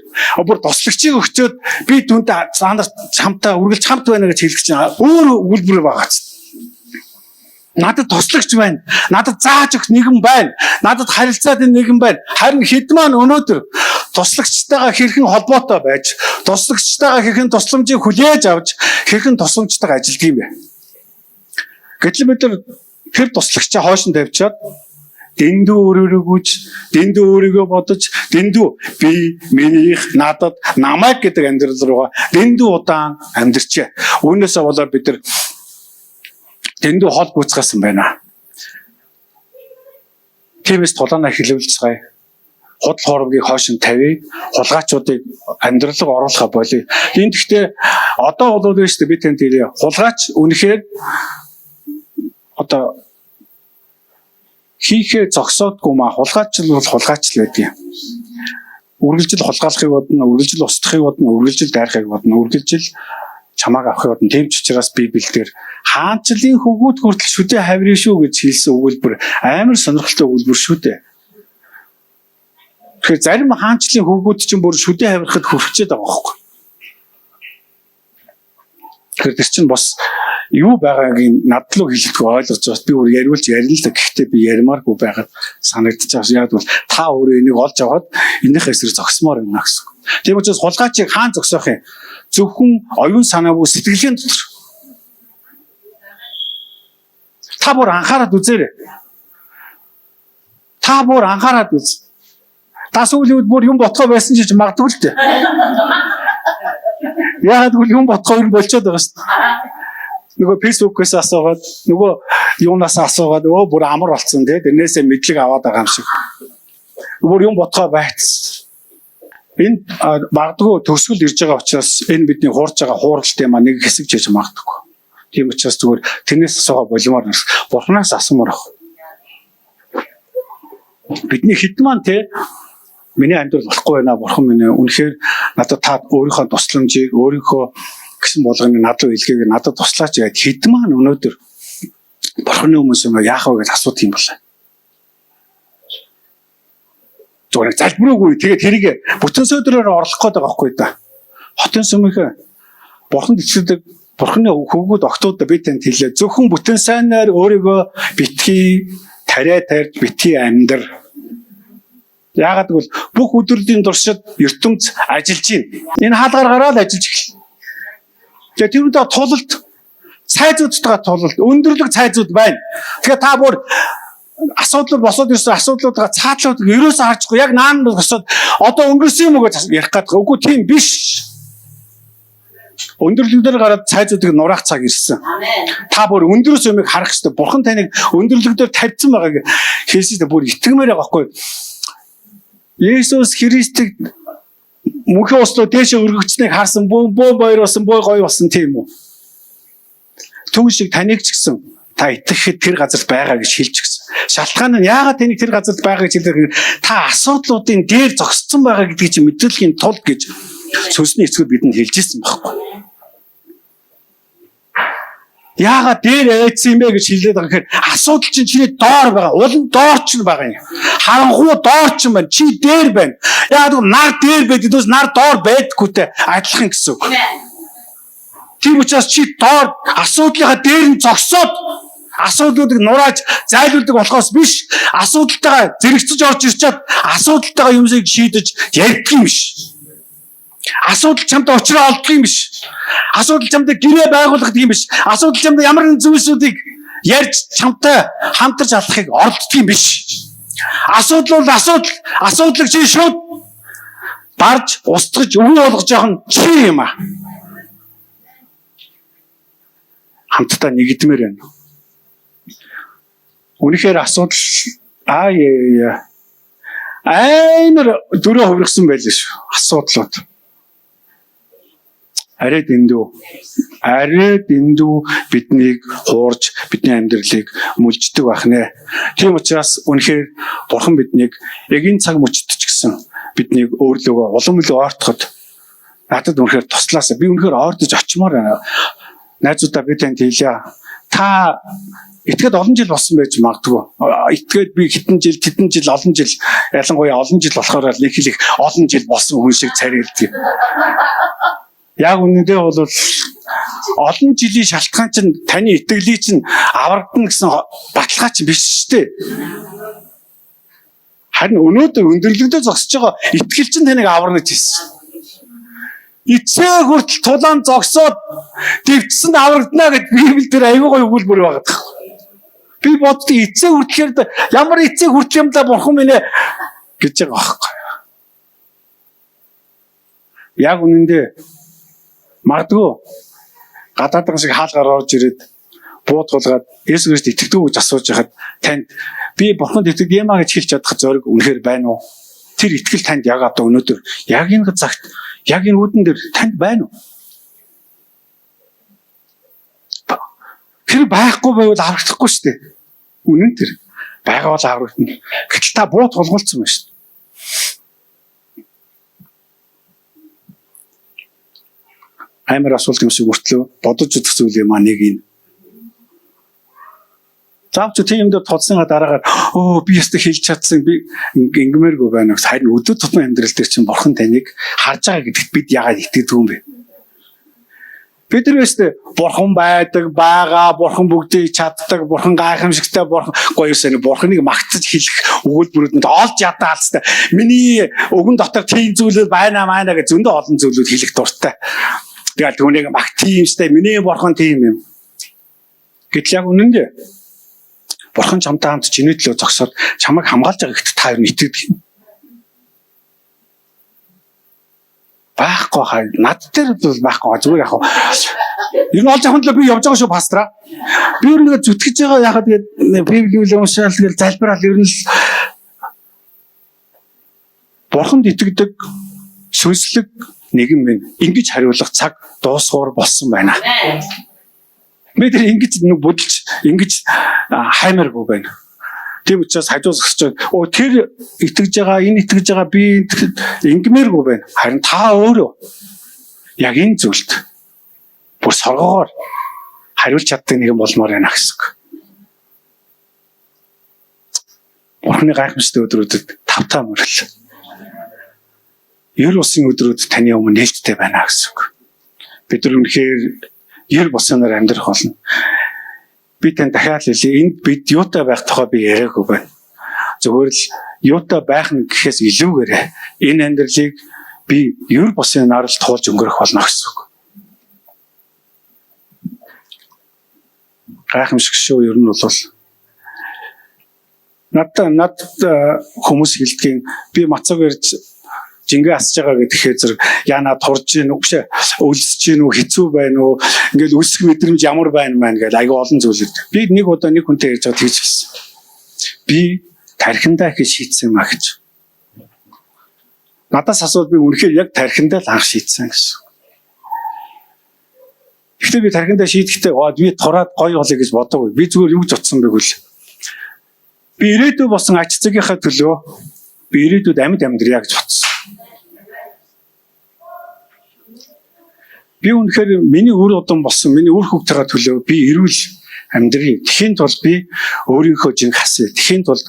Бүр туслагчийг өгчөөд би түнтэй цаанаар чамтай үргэлж хамт байна гэж хэлэх чинь өөр үлбэр байгаа ч. Надад туслагч байна. Надад зааж өгөх нэгэн байна. Надад харилцаад энэ нэгэн байна. Харин хэд маань өнөөдөр туслагчтайгаа хэрхэн холбоотой байж, туслагчтайгаа хэрхэн тусламжийг хүлээж авч, хэрхэн тусламжтайгаа ажилладаг юм бэ? Гэтэл бид нар тэр туслагчаа хойш нь тавьчаад дэндүү өөрөөгөөж, дэндүү өөрийгөө бодож, дэндүү би, минийх, надад, намайг гэдэг амьдрал руугаа дэндүү удаан амьдрчээ. Үүнээсээ болоод бид нар дэндүү хол буцгаасан байна. Тиймээс тулаанаа хилүүлцгээе. Худал хуурмгийг хойш нь тавья. Хулгайчуудыг амьдрал руу оруулахаа болъё. Энд гэхдээ одоо бол үү шүү дээ би тэнд хэлье. Хулгайч үнэхээр одоо хийхээ зогсоодгүй маа хулгайч бол хулгайч л байдаг юм. Үргэлжил хулгайлахыг бодно, үргэлжил устгахыг бодно, үргэлжил дайрахыг бодно, үргэлжил чамааг авахыг бодно. Тийм ч учраас Библиэлд хаанчлалын хөвгүүд хүртэл шүдэ хаврын шүү гэж хэлсэн өгүүлбэр амар сонирхолтой өгүүлбэр шүү дээ. Тэгэхээр зарим хаанчлалын хөвгүүд чинь бүр шүдэ хаврахад хүрчээд байгаа байхгүй. Тэгэхээр тэр чинь бас юу байгааг над руу хэлэхгүй ойлгож байгаа. Би өөр яриулж ярина л да. Гэхдээ би ярмааргүй байгаад санагдчих бас яг бол та өөрөө энийг олж аваад энийхээ эсрэг зогсмоор байна гэсэн. Тийм учраас хулгайчийг хаан зогсоох юм? Зөвхөн оюун санаа буюу сэтгэлийн дотор. Та бүр анхаарал үзээрэй. Та бүр анхаарал үз. Та сүүлийн үед бүр юм ботгоо байсан ч магадгүй л дээ. Яг л юм ботгоо юм болчиход байгаа шүү дээ. Нөгөө Facebook-ээс асуугаад, нөгөө юунаас асуугаад, бүр амар болсон тий. Тэрнээсээ мэдлэг аваад байгаа юм шиг. Бүр юм ботгоо байц. Энэ магадгүй төсгөл ирж байгаа учраас энэ бидний хуурж байгаа хууралтын маань нэг хэсэг жиж магадгүй. Тийм учраас зүгээр тэрнээс асуугаа болимоор нас. Бурханаас асуумаар ах. Бидний хэд маань тий миний амьдрал болохгүй байна. Бурхан минь үнэхээр надад та өөрийнхөө тусламжийг өөрийнхөө гэсэн болгоны надад илгээг надад туслаач гэдэг хэд маань өнөөдөр Бурханы өмнөөс яах вэ гэж асуух юм бол. Зүгээр залбираагүй тэгээд тэрийг бүтэн сөдрөөр орлох гээд байгаа байхгүй да. Хотын сүмийнхээ Бурханд ичдэг Бурханы хөвгүүд огтуд би танд хэлээ. Зөвхөн бүтэн сайнаар өөрийгөө битгий тариа тарьж битгий амьдр. Яагаад гэвэл бүх өдрийн туршид ертөнц ажиллаж байна. Энэ хаалгаар гараад ажиллаж эхэлнэ. Тэгээ тэрүүдэд тулалт цайзуудтайгаа тулалт өндөрлөг цайзууд байна. Тэгэхээр та бүр асуудал босоод ирсэн асуудлуудаа цаатлууд ерөөсөө харчихгүй яг наан босоод одоо өнгөрсөн юм уу гэж ярих гэдэг. Үгүй тийм биш. Өндөрлөг дээр гараад цайзуудыг нураах цаг ирсэн. Та бүр өндөрөөс юмыг харах хэрэгтэй. Бурхан таныг өндөрлөг дээр тавьсан байгааг хэлсэд бүр итгэмээр байгаа байхгүй. Есүс Христийг мөнхийн услуу дээшээ өргөгчнийг харсан бөө баяр болсон бөө гоё болсон тийм үү. Түн шиг таныг ч гэсэн та итгэхэд тэр газарт байгаа гэж хэлж гисэн. Шалтгаан нь яагаад таныг тэр газарт байгаа гэж хэлдэг вэ? Та асуудлуудын дээр зогссон байгаа гэдгийг чи мэдрэхийн тулд гэж сүнсний эцгүүд бидэнд хэлж ирсэн байхгүй. Яагаад дээр айцсан юм бэ гэж хэлээд байгаа гэхээр асуудал чинь чиний доор байгаа. Улан доор ч байгаа юм. Харанхуу доор ч юм байна. Чи дээр байна. Яагаад гэвэл нар дээр байдгүйс нар доор байдаггүйтэй адилхан гэсэн үг. Тийм учраас чи доор асуудлынхаа дээр нь зогсоод асуудлуудыг нурааж зайлуулдаг болохоос биш. Асуудалтайгаа зэрэгцэж орж ирчээд асуудалтайгаа юмсыг шийдэж ярьдаг юм биш. Асуудал чамд очроо олдох юм биш. Асуудал чамд гэрээ байгуулах юм биш. Асуудал чамд ямар нэгэн зүйлсүүдийг ярьж чамтай хамтарч алхахыг оролддог юм биш. Асуудал бол асуудлыг чи шууд барж устгаж өвөө болгож байгаа нь чи юм аа. Хамтдаа нэгдмээр байна. Үнэхээр асуудал амар дөрөв хувирсан байлээ шүү. Асуудлууд. Арай дэндүү биднийг хуурж бидний амьдралыг мүлждэг байх нэ. Тийм учраас үнэхээр Бурхан биднийг эгийн цаг мөчтөж гисэн биднийг өөрлөгөө улам илүү ойртоход надад үнэхээр туслаасаа би үнэхээр ойртож очимоор байна. Найзуудаа би танд хэлье. Та итгээд олон жил болсон байж магадгүй. Итгээд би хэдэн жил олон жил ялангуяа олон жил болохоор нэг их олон жил болсон хүн шиг царилдаг. Яг үнэндээ бол олон жилийн шалтгаан чинь таны итгэлийг чинь аврагдана гэсэн баталгаа чинь биш шүү дээ. Харин өнөөдөр өндөрлөгдөө зогсож байгаа итгэл чинь таныг аварна гэж хэлсэн. Эцэг хүртэл тулаан зогсоод дэвтсэнд аврагдана гэж Библиэл дээр аюу гой өгүүлбэр байгаа. Би боддог эцэг хүртлээр ямар эцэг хүртэл юм да Бурхан минь гэж байгаа байхгүй. Яг үнэндээ магадгүй гадаадан шиг хаалгаар орж ирээд буудгалгаад Есүс Христ итгэдэг үү гэж асууж байхад танд би Бурханд итгэдэг юм а гэж хэлж чадах зориг үнэхээр байна уу? Тэр итгэл танд яг одоо өнөөдөр яг энэ цагт яг энэ үүдэн дээр танд байна уу? Тэр байхгүй байвал аврахдахгүй шүү дээ. Үнэн тэр. Байгаа бол аврагдана. Гэтэл та буут голгуулсан байна шүү дээ. Амар асуулт юм шиг үртлөө бодож үзэх зүйл юм а нэг юм. Заавч тийм дээр тодсныга дараагаар би ястаа хэлж чадсан би ингэмээргүй байна. Харин өдөр тутмын амьдрал дээр чинь Бурхан таныг харж байгаа гэдэгт бид яагаад итгэдэг юм бэ? Бид нар өстэй бурхан байдаг, байгаа, бурхан бүгдийг чаддаг, бурхан гайхамшигтай, бурхан гоёсоо бурханыг магтаж хэлэх өгүүлбэрүүд нь олж ядаа алстай. Миний өгөн дотор тийм зүйлүүд байна гэж зөндөө олон зүйлүүд хэлэх дуртай. Тэгэл түүнийг магтиимстай, миний бурхан тийм юм. Гэтэл яг үнэндээ бурхан чамтай хамт чиний төлөө зогсоод чамайг хамгаалж байгаа гэхдээ та юу итгэдэг юм. Байхгүй хаа над дээр бол байхгүй зүгээр яг ер нь олж авах төлөө би явж байгаа шүү пастраа. Би ер нь зүтгэж байгаа яхад тэгээд Библийг уншаал тэгэл залбирал ер нь бурханд итгэдэг сүнслэг нэгэн минь ингэж хариулах цаг дуусгаар болсон байна. Бид тэр ингэж нэг бодолч ингэж хаймаргүй байна. Тийм учраас хажуусч тэр итгэж байгаа энэ итгэж байгаа би ингэмээргүй байна. Харин та өөрөө яг энэ зүйлд бүр соргоогоор хариулж чаддаг нэгэн болмоор байна гэсэн. Бурхны гайхамшигтай өдрүүдэд тавтаа мөрөл. Ер бусын өдрүүд таны өмнө нээлттэй байна гэсэн. Бид нар үнэхээр ер бусанаар амьдрах болно. Би тань дахиад хэлээ энд бид юутай байх тухай би яриаггүй байна. Зөвхөн л юутай байх нь гэхээс илүүгээрээ энэ амьдралыг би ер бусын нарал туулж өнгөрөх болно гэсэн үг. Гайхамшиг шүү ер нь бол над хүмүүс хэлдэг би мацаг ярьж жингээ асж байгаа гэхээр зэрэг яана турж гин үгүй өлсөж гин үү хэцүү байна уу ингээл үсэх мэдрэмж ямар байна мэн гэж аяга олон зүйлүүд. Би нэг удаа нэг хүнтэй ярьж байгаа тэгж хэлсэн. Би тархиндаа их шийдсэн маа гэж. Надаас асууд би үнэхээр яг тархиндаа л анх шийдсэн гэсэн. Гэхдээ би тархиндаа шийдэхдээ би тураад гоё болъё гэж бодоагүй. Би зүгээр юу ч утсан байгүй л. Би ирээдүйд болсон ач цагийнхаа төлөө би ирээдүйд амьд амьдрья гэж бодсон. Би үнэхээр миний үр удам болсон, миний үр хөвгтөрийн төлөө би эрүүл амьдрий. Тэхийн тулд би өөрийнхөө жинг хасъя. Тэхийн тулд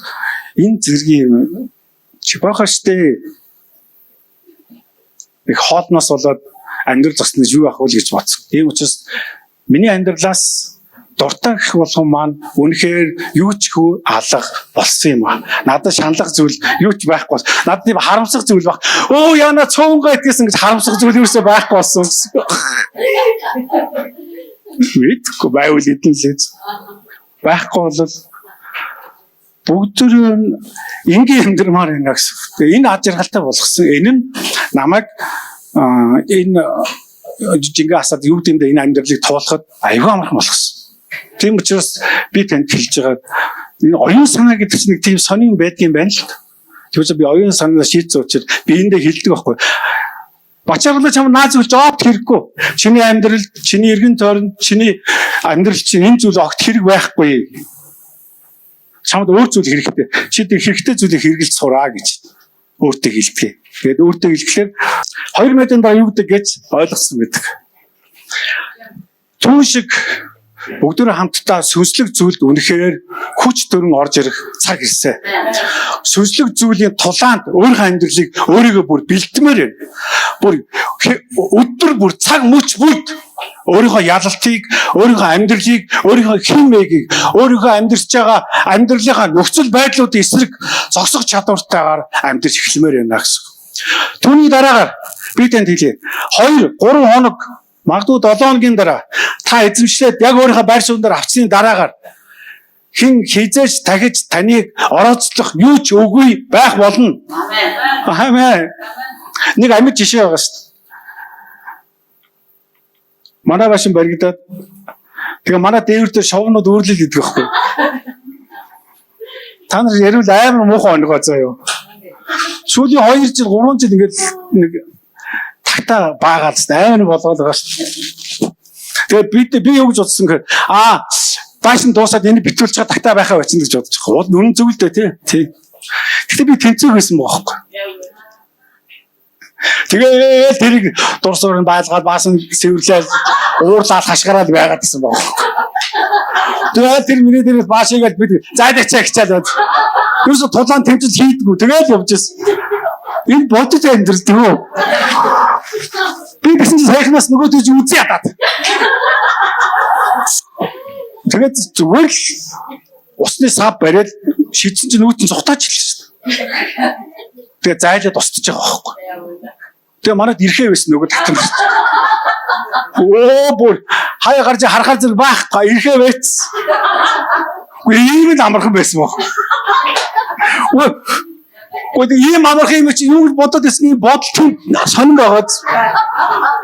энэ зэргийн чипахаштэй их хоолноос болоод амьдрал зогснож юу ах вэ гэж бодсон. Тийм учраас миний амьдралаас дуртай гэх болгон маань үнэхээр юу ч хүү алга болсон юм аа. Надад шаналх зүйл юу ч байхгүй бол надад тийм харамсах зүйл баг. Оо яна цоонгаа идгээсэн гэж харамсах зүйл юусоо байхгүй болсон. Мэдгүй байвал эдэн лээ. Байхгүй бол бүгд ингийн амьдрмаар байна гэсэн. Тэгээ энэ аж аргалтай болгосон. Энэ нь намайг энэ жингээ асаад юу гэдэг энэ амьдралыг туулахад аюул амархан болгосон. Тийм учраас би танд хэлж байгаа энэ оюун санаа гэдэг чинь нэг тийм сонин байдгийн байна л. Тэгвэл би оюун санаа шийдсэн учраас би эндээ хэлдэг байхгүй. Бачаарлаа чам нааз үлж огт хэрэггүй. Чиний амьдрал, чиний эргэн тойронд, чиний амьдрал чинь энэ зүйл огт хэрэг байхгүй. Чамд өөр зүйл хэрэгтэй. Чи тэр хэрэгтэй зүйлийг хэрэгжилж сураа гэж өөртөө хэлдэг. Тэгээд өөртөө хэлэхлээр 2 метрийн дараа юу гэдэг гэж ойлгосон гэдэг. Түүн шиг бүгдөө хамтдаа сүнслэг зүйлд үнэхээр хүч төрөн орж ирэх цаг ирсэн. Сүнслэг зүйлийн тулаанд өөрийнхөө амьдралыг өөрийгөө бүр бэлтмээр байна. Бүр өдөр бүр цаг мөч бүгд өөрийнхөө ялалтыг, өөрийнхөө амьдралыг, өөрийнхөө химээгийг, өөрийнхөө амьдарч байгаа амьдралынхаа нөхцөл байдлуудын эсрэг зогсох чадвартайгаар амьдарч эхлэмээр байна гэсэн. Түүний дараагаар би танд хэлье. 2-3 хоног магадгүй 7 хоногийн дараа та эзэмшлээд яг өөрийнхөө байр суурь дээр авчсны дараагаар хэн хизээж дахиж таныг орооцлох юу ч үгүй байх болно. Амен. Нэг амьд жишээ байгаа шүү дээ. Манай башин баригдаад тэгээ манай дээвэр дээр шовнууд үүрлэл идэх байхгүй. Та нар ярил амар муухай оногоо заяа. Сүүлийн 2 жил 3 жил ингээд нэг тагтаа баагаад амар болгоод байгаа шүү. Тэгээ би юу гэж бодсон гэхээр башин дуусаад энэ битүүлж байгаа тагтаа байхаа байсан гэж бодож байгаа. Уул нүрэн зөвлөдөө тий. Гэтэ би тэнцүү байсан байхгүй. Тэгээ тэрийг дурсуурын байлгаад баасан сэвэрлээд уурлаад хашгираад байгаад гэсэн байхгүй. Тэгээд тэр миний дээрээс баашигаад бид зайдагчаа хичээлээд ерөөсө тулаан тэмцэл хийдгүү. Тэгээд явж ирсэн. Энэ бодит амьдрал тийм үү? Би гэсэн чинь саяхнаас нөгөө тийж үзье ядаад. Тэгээд зүгээр л усны сав бариад шидсэн чинь нүүтэн цухтаач хэлсэн шүү дээ. Тэгээд зайлаад устж байгаа байхгүй. Тэгээ манайд ирэхээ байсан нөгөө татсан. Оо бүр хаяа гарч харахаар зэрэг байхгүй ирэхээ байц. Үгүй ийм л амархан байсан баг. Гэхдээ ийм амархан юм чи юу бодоод ирсэн бодол чинь сонин байгаад.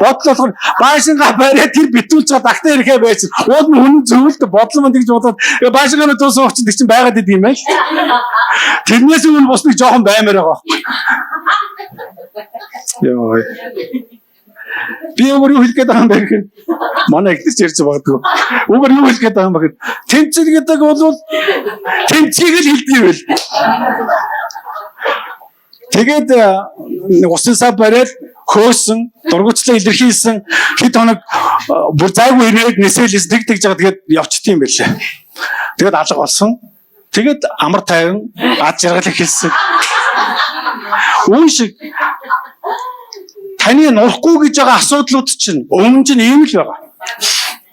Бодол болохоор байшингаа бариад тэр битүүлж байгаа тагтаа ирэхээ байсан. Ууд нь хүн зөвлөлт бодол манд гэж бодоод байшингаа дуусах чинь тэр чинь байгаад идэм байл. Тэрнээс өмнө бусны жоохон баймаар байгаа. Яа. Би өөр юу хэлэх гээд байгаа юм бэ гэхээр манай ихтэйч ярьж байгаагүй. Өөр юу хэлэх гээд байгаа юм бэ гэхээр тэмцэл гэдэг бол тэмцгийг л хэлдэг юм байл. Тэгээд усан сав бариад хөөсөн, дургуцлаа илэрхийлсэн хэд хоног бүр зайгүй ирээд нисэлээс тэгж жагаа тэгээд явчихтiin юм байлээ. Тэгээд алга болсон. Тэгээд амар тайван ад жаргал хэлсэн. Үн шиг таны нурахгүй гэж байгаа асуудлууд чинь өмнө нь ийм л байгаа.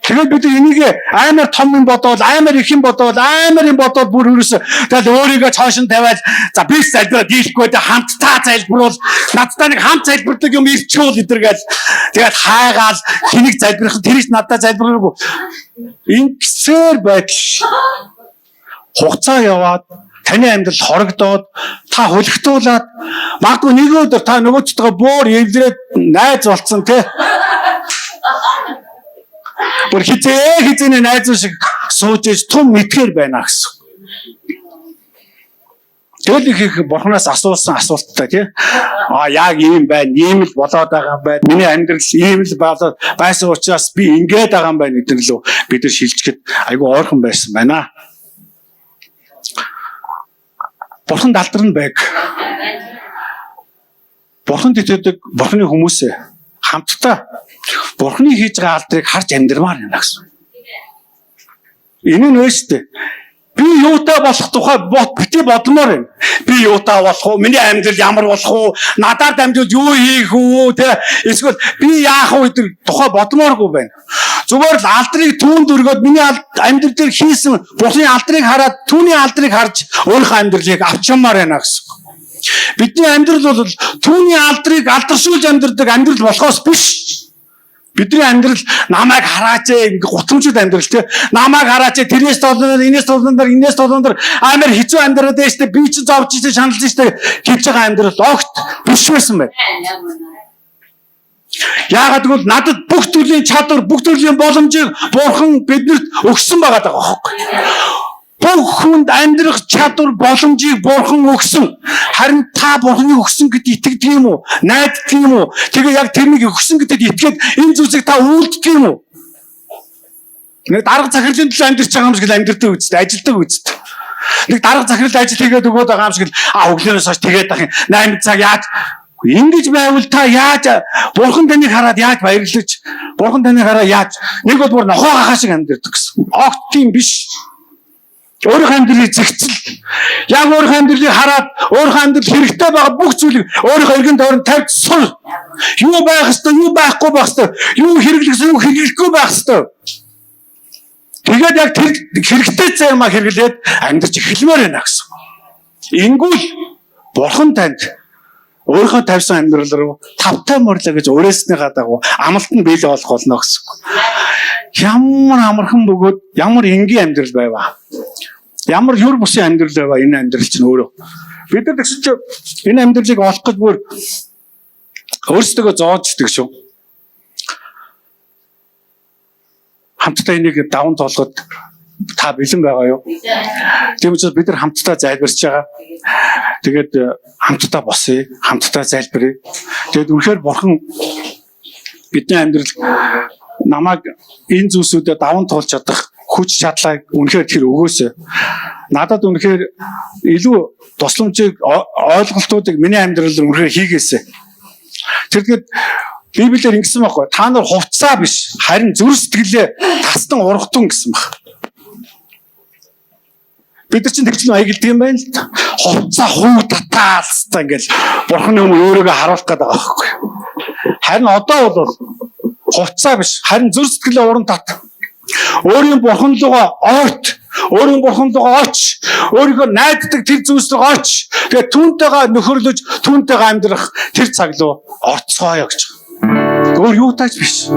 Тэгээд бид энийг амар том юм бодоод, амар их юм бодоод, амар юм бодоод бүр өрөөсөө тэгэл өөрийгөө цааш нь тавиад за би залбираад дийлэхгүй дэ хамтдаа залбируул, надтай нэг хамт залбирдаг юм ирчүүл эдэргээл тэгээд хайгаал хэнийг залбирах тэрийг надтай залбираагүй. Ингэсээр байдал хугацаа яваад таны амьдрал хорогдоод та хулигтуулаад магадгүй нэг өдөр та нөгөөдтэйгээ буур эвлэрээд найз болцсон тий. Бүр хизээний найз шиг сууж иж тун мэдхээр байна гэсэн. Тэгэл их бурхнаас асуусан асуулттай тий. Яг ийм байна, ийм л болоод байгаа юм байна. Миний амьдрал ийм л болоод байсан учраас би ингэж байгаа юм байна гэдэг лөө бид нар шилжчихэд айгүй ойрхон байсан байна. Бурхан далдар нь байг. Бурханд итгэдэг бурханы хүмүүсээ хамтдаа бурханы хийж байгаа алдрыг харж амьдрмаар байна гэсэн. Энэ нь өштэй. Би юутай болох тухай бити бодломоор байна. Би юутай болох уу? Миний амьдрал ямар болох уу? Надад амжуулж юу хийх үү? Тэ эсвэл би яах вэ гэдэг тухай бодломооргүй байна. Зүгээр л алдрыг түүнд өргөөд миний амьдрал дээр хийсэн бурханы алдрыг хараад түүний алдрыг харж өөрийнхөө амьдралыг авчмаар байна гэсэн. Бидний амьдрал бол түүний алдрыг алдаршуулж амьдрдаг амьдрал болохоос биш. Бидний амьдрал намайг хараач гутамжид амьдрал тий. Намайг хараач тэрнээс толноор энээс толноор амар хэцүү амьдраад байж тээ би ч зовж ийж шаналж ийж тээ хийж байгаа амьдрал огт биш байсан байна. Яагаад гэвэл надад бүх төрлийн чадвар, бүх төрлийн боломжийг бурхан бидэнд өгсөн байгаа даа байхгүй. Бүх хүнд амьдрах чадвар, боломжийг бурхан өгсөн. Харин та бурханы өгсөн гэдэгт итгэдэг юм уу? Найддаг юм уу? Тэгээ яг тэрнийг өгсөн гэдэгт итгээд энэ зүйлсийг та үйлддэг юм уу? Нэг дарга захирлын төлөө амьдарч байгаа юм шиг л амьдэрдэг үсттэй, ажилдаг үсттэй. Нэг дарга захирал ажил хийгээд өгөөд байгаа юм шиг л өглөөнөөс хойш тэгээд ах юм. 8 цаг яаж ингэж байвал та яаж бурхан таныг хараад яаж баярлаж, бурхан таныг хараад яаж нэг бол бүр нохоо гахаа шиг амьдэрдэг гэсэн. Огт тийм биш. Өөрийнхөө амьдралыг зэгцэл. Яг өөрийнхөө амьдралыг хараад, өөрийнхөө амьдрал хэрэгтэй байгаа бүх зүйлийг өөрийнхөө эргэн тойронд тавьж сур. Юу байх ёстой, юу байхгүй байх ёстой, юу хэрэглэхсэн, юу хэрэглэхгүй байх ёстой. Тэгээд яг тэр хэрэгтэй займаа хэрэглээд амьдарч эхлэмээр байна гэсэн. Ингүүл бурхан танд өөрийнхөө тавьсан амьдрал руу тавтай морлоо гэж өрөөснийхаа дагуу амлалт нь биелээ болох болно гэсэн. Ямар амархан бөгөөд ямар энгийн амьдрал байваа. Ямар юр бусын амьдрал байваа энэ амьдрал чинь өөрөө. Бид нар тэгсэн чинь энэ амьдралыг олох гэж бүр өөрсдөө зоождаг шүү. Хамтдаа энийг даван тоолоход та бэлэн байгаа юу? Тийм учраас бид нар хамтдаа залбирч байгаа. Тэгээд хамтдаа босъё, хамтдаа залбирая. Тэгээд үнэхээр бурхан бидний амьдрал намайг энэ зүйлсүүдэд даван туулж чадах хүч чадлыг үнэхээр тэр өгөөсэй. Надад үнэхээр илүү тусламжийг ойлголтуудыг миний амьдралд үнэхээр хийгээсэй. Тэр тэгээд Библиэр ингэсэн байхгүй. Та нар хувцаа биш, харин зүр сэтгэлээ тасдан ургатун гэсэн баг. Бид нар чинь тэгч аягилдаг юм байна л да. Хувцаа хуу татаалцтай ингээл бурхны өмнө өөрийгөө харуулах гэдэг байгаа байхгүй. Харин одоо бол хувцаа биш, харин зүр сэтгэлээ уран тат. Өөрийн бурхан руугаа ойрт, өөрийн бурхан руугаа оч, өөрийгөө найддаг тэр зүйлс рүү оч. Тэгээ түүнтэйгээ нөхөрлөж, түүнтэйгээ амьдрах тэр цаг руу орцгоё гэж. Өөр юу тааж биш.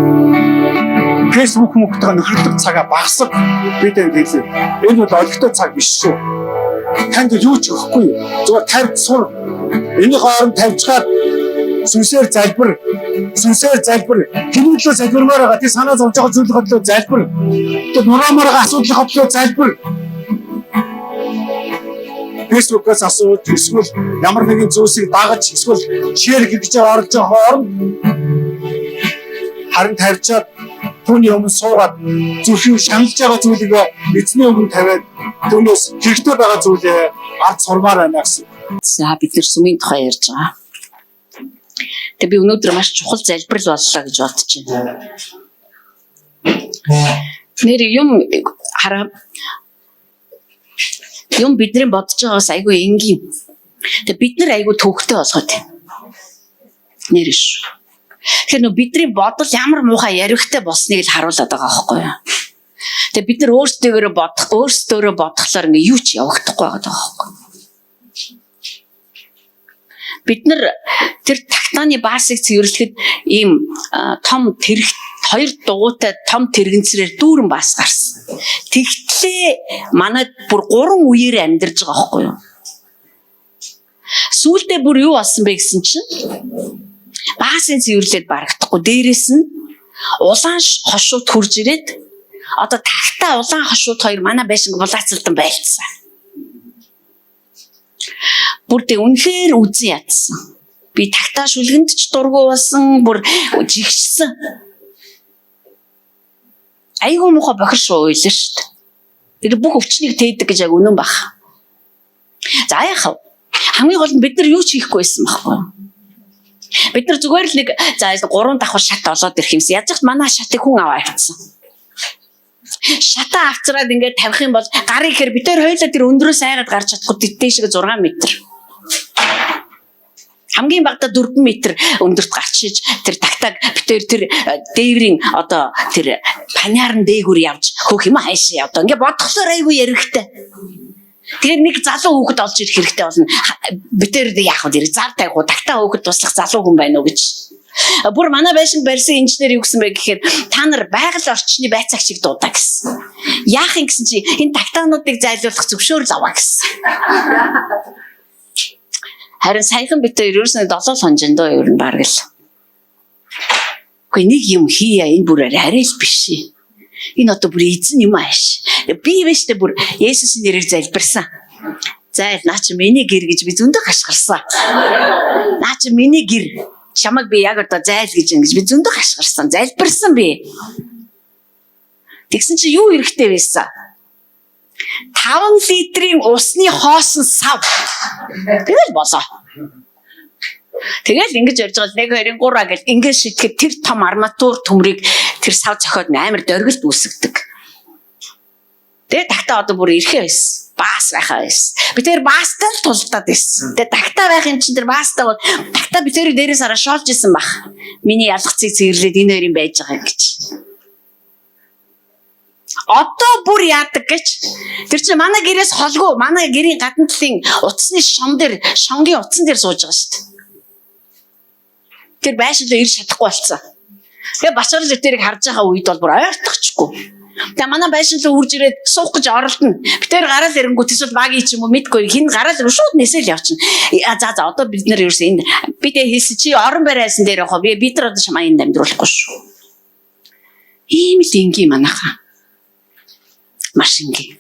Facebook мөнгөтэйгээ нөхөрлөх цагаа багасгах бид энэ хэлээ. Энэ бол олигтой цаг биш шүү. Танд юу ч өгөхгүй юу? Зүгээр тавьж сур. Энийг хооронд тавьчихад сүнсээр залбир. Хинүүлөө залбирмаар байгаа. Тий санаа зовж байгаа зүйлийн хөдлөө залбир. Тэг нураамаар байгаа асуудлын хөдлөө залбир. Facebook-аас асууж, эсвэл ямар нэгэн зүйлсийг дагаж, эсвэл share хийж орж байгаа хооронд харин тавьчаад түүний өмнө суугаад зүрхийг шаналж байгаа зүйлийг эзний өмнө тавиад түүнээс хэрэгтэй байгаа зүйлээ ард сурмаар байна гэсэн. За бид нэр сүмийн тухай ярьж байгаа. Тэг би өнөөдөр маш чухал залбирал боллоо гэж бодож байна. Нэр юм хараа юм бидний бодож байгаас айгүй энгийн. Тэг бид нар айгүй төвхтэй болгоод байна. Нэр шүү. Тэгэхээр нөө бидний бодол ямар муухай ярихтай болсныг л харуулдаг байгаа байхгүй юу. Тэгээ бид нар өөрсдөө бодохлоор ингээ юу ч явагдахгүй байгаа байхгүй юу. Бид нар тэр тактаны баасыг цэвэрлэхэд ийм том тэрэг хоёр дугуйтай том тэрэгэнцрээр дүүрэн баас гарсан. Тэгтлээ манайд бүр 3 үеэр амьдарч байгаа байхгүй юу. Сүүлдээ бүр юу болсон бэ гэсэн чинь баасын цэвэрлээд барагдахгүй. Дээрээс нь улаан хошууд хурж ирээд одоо тагтаа улаан хошууд хоёр манай байшинг булаацалдан байлцсан. Бүр тэг үнэхээр үзэн ядсан. Би тагтаа шүлгэнд ч дургу болсон, бүр жигшсэн. Айгуу муухай бохиршуу ойлоо шүү дээ. Тэр бүх өвчнийг тээдэг гэж яг үнэн баг. За яах вэ? Хамгийн гол нь бид нар юу ч хийхгүй байсан байхгүй юу? Бид нар зүгээр л нэг за 3 давхар шат олоод ирэх юмсан. Яаж ч манай шатыг хүн аваа авчихсан. Шатаа авцраад ингээд тавих юм бол гарыг ихэр бид хоёр хоёулаа тэр өндрөөс айгаад гарч чадахгүй дээшгээ 6 м. Хамгийн багадаа 4 м өндөрт гарчиж тэр тагтаг бид тэр дээврийн одоо тэр паниарн дээгүүр явж хөөх юм хайшаа одоо ингээд бодглохоор айгүй ярихтай. Тэгээд нэг залуу хүүхэд олж ирэх хэрэгтэй болно. Битээр яах вэ? Зар тавих, тагтаа хүүхэд туслах залуу хүн байна уу гэж. Бүр манай байшинг барьсан инженер юу гэсэн бэ гэхээр та нар байгаль орчны байцаагчийг дуудаа гэсэн. Яах юм гэсэн чи энэ тагтаануудыг зайлуулах зөвшөөрөл аваа гэсэн. Харин саяхан битээр ерөөсөө 7 хонжин доо ер нь бараг л. Гэхдээ нэг юм хийя энэ бүр арай л биш. Энэ одоо бүр эзэн юм ааш. Би вэштэй бүр Есүсийн нэрээр залбирсан. За наа чи миний гэр гэж би зөндөө хашгирсан. Наа чи миний гэр. Чамайг би яг одоо зайл гэж ингэж би зөндөө хашгирсан. Залбирсан би. Тэгсэн чи юу хэрэгтэй байсан? 5 литрийн усны хоосон сав. Тэгэл болоо. Тэгэл ингэж ярьж байгаа 1 2 3 гэж ингэж шитгэхэд тэр том арматур төмрийг тэр сав зохиод амар дөргөлд үүсгдэг. Тэгээ тагтаа одоо бүр ирэхээ байсан. Баас байхаа байсан. Би тэр баастай л тулдаад байсан. Тэгээ тагтаа байх юм чинь тэр баастай бол тагтаа би тэрийг дээрээс хараа шоолж исэн баг. Миний ялгцыг цэвэрлээд энэ хоёрын байж байгаа гэж. Одоо бүр яадаг гэж. Тэр чинь манай гэрээс холгүй, манай гэрийн гадна талын утасны шонгийн утсан дээр сууж байгаа шүү дээ. Тэр байшинлоо ирж чадахгүй болцсон. Тэгээ бачаарл тэрийг харж байгаа үед бол бүр ойртохчгүй. Тэгээ манай байшинлоо үрж ирээд суух гэж оролдоно. Би тэр гараал ирэнгүүт эсвэл багийн ч юм уу мэдгүй хин гараал шууд нээсэл явчихна. За одоо бид нар ерөөс энэ би тэгээ хэлсэн чи орон барайсан дээр явах би бид нар одоо чамаа энд амьдруулахгүй шүү. Ийм л ингийн манайхаа. Маш ингийн.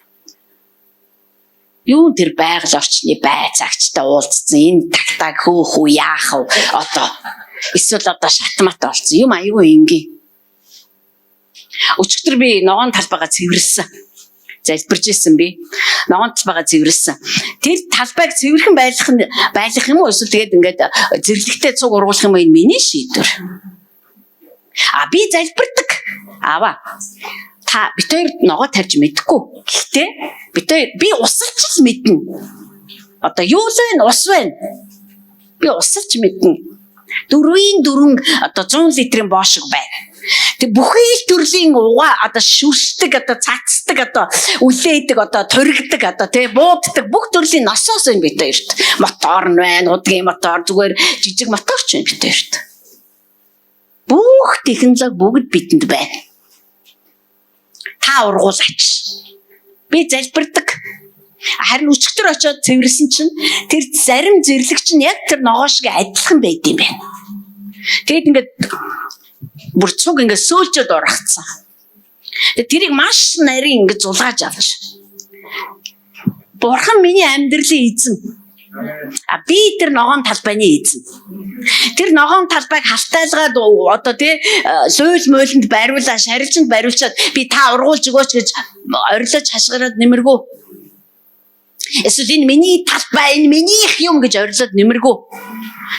Юу тэр байгаль орчны байцаагчтай уулзсан энэ тагтаг хөөх үү яах вэ одоо эсвэл одоо шатмат болсон юм аюу ингийн. Өчигдөр би ногоон талбайгаа цэвэрлсэн. Залбирж ирсэн би. Ногоон талбайгаа цэвэрлсэн. Тэр талбайг цэвэрхэн байлгах юм уу эсвэл тэгээд ингээд зэрлэгтэй цуг ургуулах юм уу энэ миний шийдвэр. Би залбирдаг. Аваа. та бид хоёр ногоо тавьж мэдэхгүй. Гэхдээ би усалч л мэднэ. Одоо юу л вэ? Ус вэ? Би усалч мэднэ. 4 одоо 100 литрийн боошиг байна. Тэг бүхий л төрлийн угаа одоо шүршдэг одоо цацдаг одоо үлээдэг одоо торигдаг одоо тэг бууддаг бүх төрлийн насоос байна бид хоёрт. Мотор нь байна, удгийн мотор зүгээр жижиг моторч байна бид хоёрт. Бүх технологи бүгд бидэнд байна. Та ургуулаач. Би залбирдаг. Харин өчигдөр очиод цэвэрсэн чинь тэр зарим зэрлэг чинь яг тэр ногоо шиг адилхан байд юм байна. Тэгэд ингээд бүр цуг ингээд сөөлжөд урагцсан. Тэрийг маш нарийн ингээд зулгааж авч. Бурхан миний амьдралын эзэн. Би тэр ногоон талбайны эзэн. Тэр ногоон талбайг халтайлгаад одоо тий суйл мөөлөнд бариулаа, шарилжинд бариулчаад би та ургуулж өгөөч гэж орилож хашгираад нэмэргүй. Эсвэл энэ миний талбай, энэ минийх юм гэж орилоод нэмэргүй.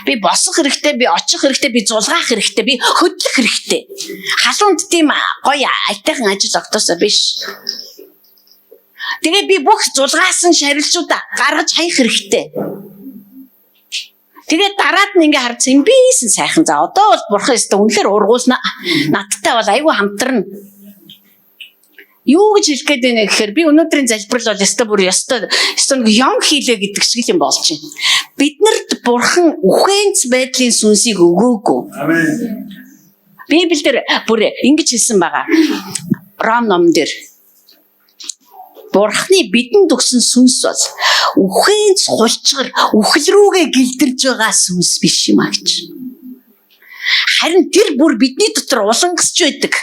Би босох хэрэгтэй, би очих хэрэгтэй, би зулгаах хэрэгтэй, би хөдлөх хэрэгтэй. Халуунд тийм гоё айтайхан ажил огтосоо биш. Тэгээ би бүх зулгаасан шарилжуудаа гаргаж хаях хэрэгтэй. Тэгээ дараад нь ингээ харцсан бийсэн сайхан. За одоо бол бурхан өстө үнэхээр ургуулна. Надтай бол айгүй хамтарна. Юу гэж хэлэх гээд байна гэхээр би өнөөдрийн залбирал бол ёстой бүр ёстой нэг юм хийлээ гэдэг шиг юм болж байна. Биднэрт бурхан үхэнц байдлын сүнсийг өгөөгүй. Амен. Библиэр бүр ингэж хэлсэн байгаа. Ром номон дээр Бурхны бидэнд өгсөн сүнс бол үхэнц хулчгар үхэл рүүгээ гэлдэрж байгаа сүнс биш юм а гэж. Харин тэр бүр бидний дотор улангасч байдаг.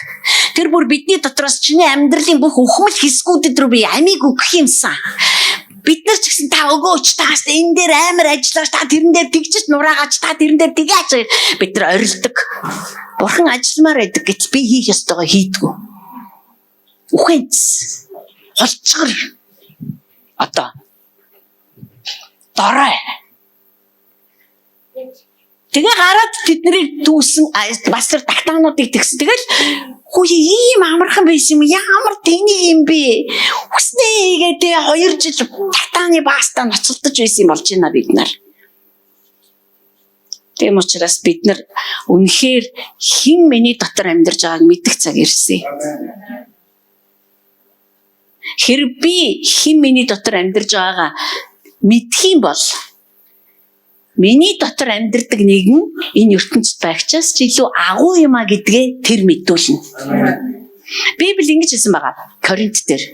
Тэр бүр бидний дотроос чиний амьдралын бүх өхмөл хэсгүүдэд рүү би амийг өгөх юмсан. Бид нар ч гэсэн та өгөөч, таас энэ дээр амар ажиллаж, та тэрэн дээр тэгчж нураагач, та тэрэн дээр тгийч бид нар орилдог. Бурхан ажилламаар байдаг гэж би хийх ёстойгоо хийдгүү. Үхэнц холцгор одоо дорой. Тэгээ гараад тэднийг дүүсэн бас тэр тагтаануудыг тэгсэн. Тэгэл хүү ийм амархан байсан юм. Ямар тэнийг юм бэ? Хүснээ игээд 2 жил тагтааны баастаа ноцолдож байсан юм болж байна бид нар. Тийм учраас бид нар үнэхээр хэн миний дотор амьдарч байгааг мэдэх цаг ирсэн. Хэрэг би хэн миний дотор амьдарч байгаагаа мэдэх юм бол миний дотор амьдардаг нэгэн энэ ертөнцид байгчаас ч илүү агуу юм а гэдгээ тэр мэдүүлнэ. Библи ингэж хэлсэн байгаа. Коринт дээр.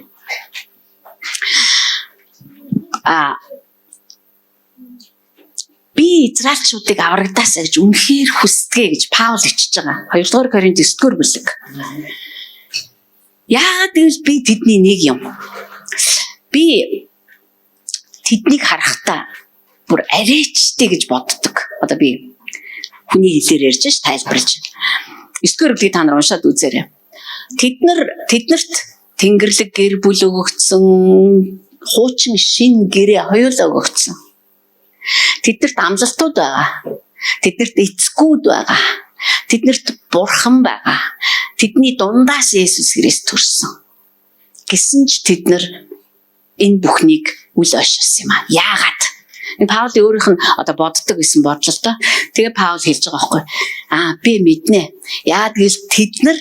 Би израилчуудыг аврагдаасаа гэж үнэхээр хүсдэгэ гэж Паул ичж байгаа. 2-р Коринт 9-р бүлэг. Яагаад гэвэл би тэдний нэг юм. Би тэднийг харахтаа бүр арайчтэй гэж боддог. Одоо би хүний хэлээр ярьж ш тайлбарлаж. 9-р бүлгийг та нар уншаад үзээрэй. Тэднэрт тэнгэрлэг гэр бүл өгөгдсөн, хуучин шин гэрээ хоёулаа өгөгдсөн. Тэднэрт амлалтууд байгаа. Тэднэрт эцгүүд байгаа. Тэднэрт бурхан байгаа. Тэдний дундаас Есүс Христ төрсөн. Гэсэн ч тэд нар энэ бүхнийг үл ойшуулсан юм а. Яагаад? Энэ Паул өөрийнх нь одоо боддог гэсэн бодлоо та. Тэгээ Паул хэлж байгаа байхгүй. Би мэднэ. Яагаад гэвэл тэд нар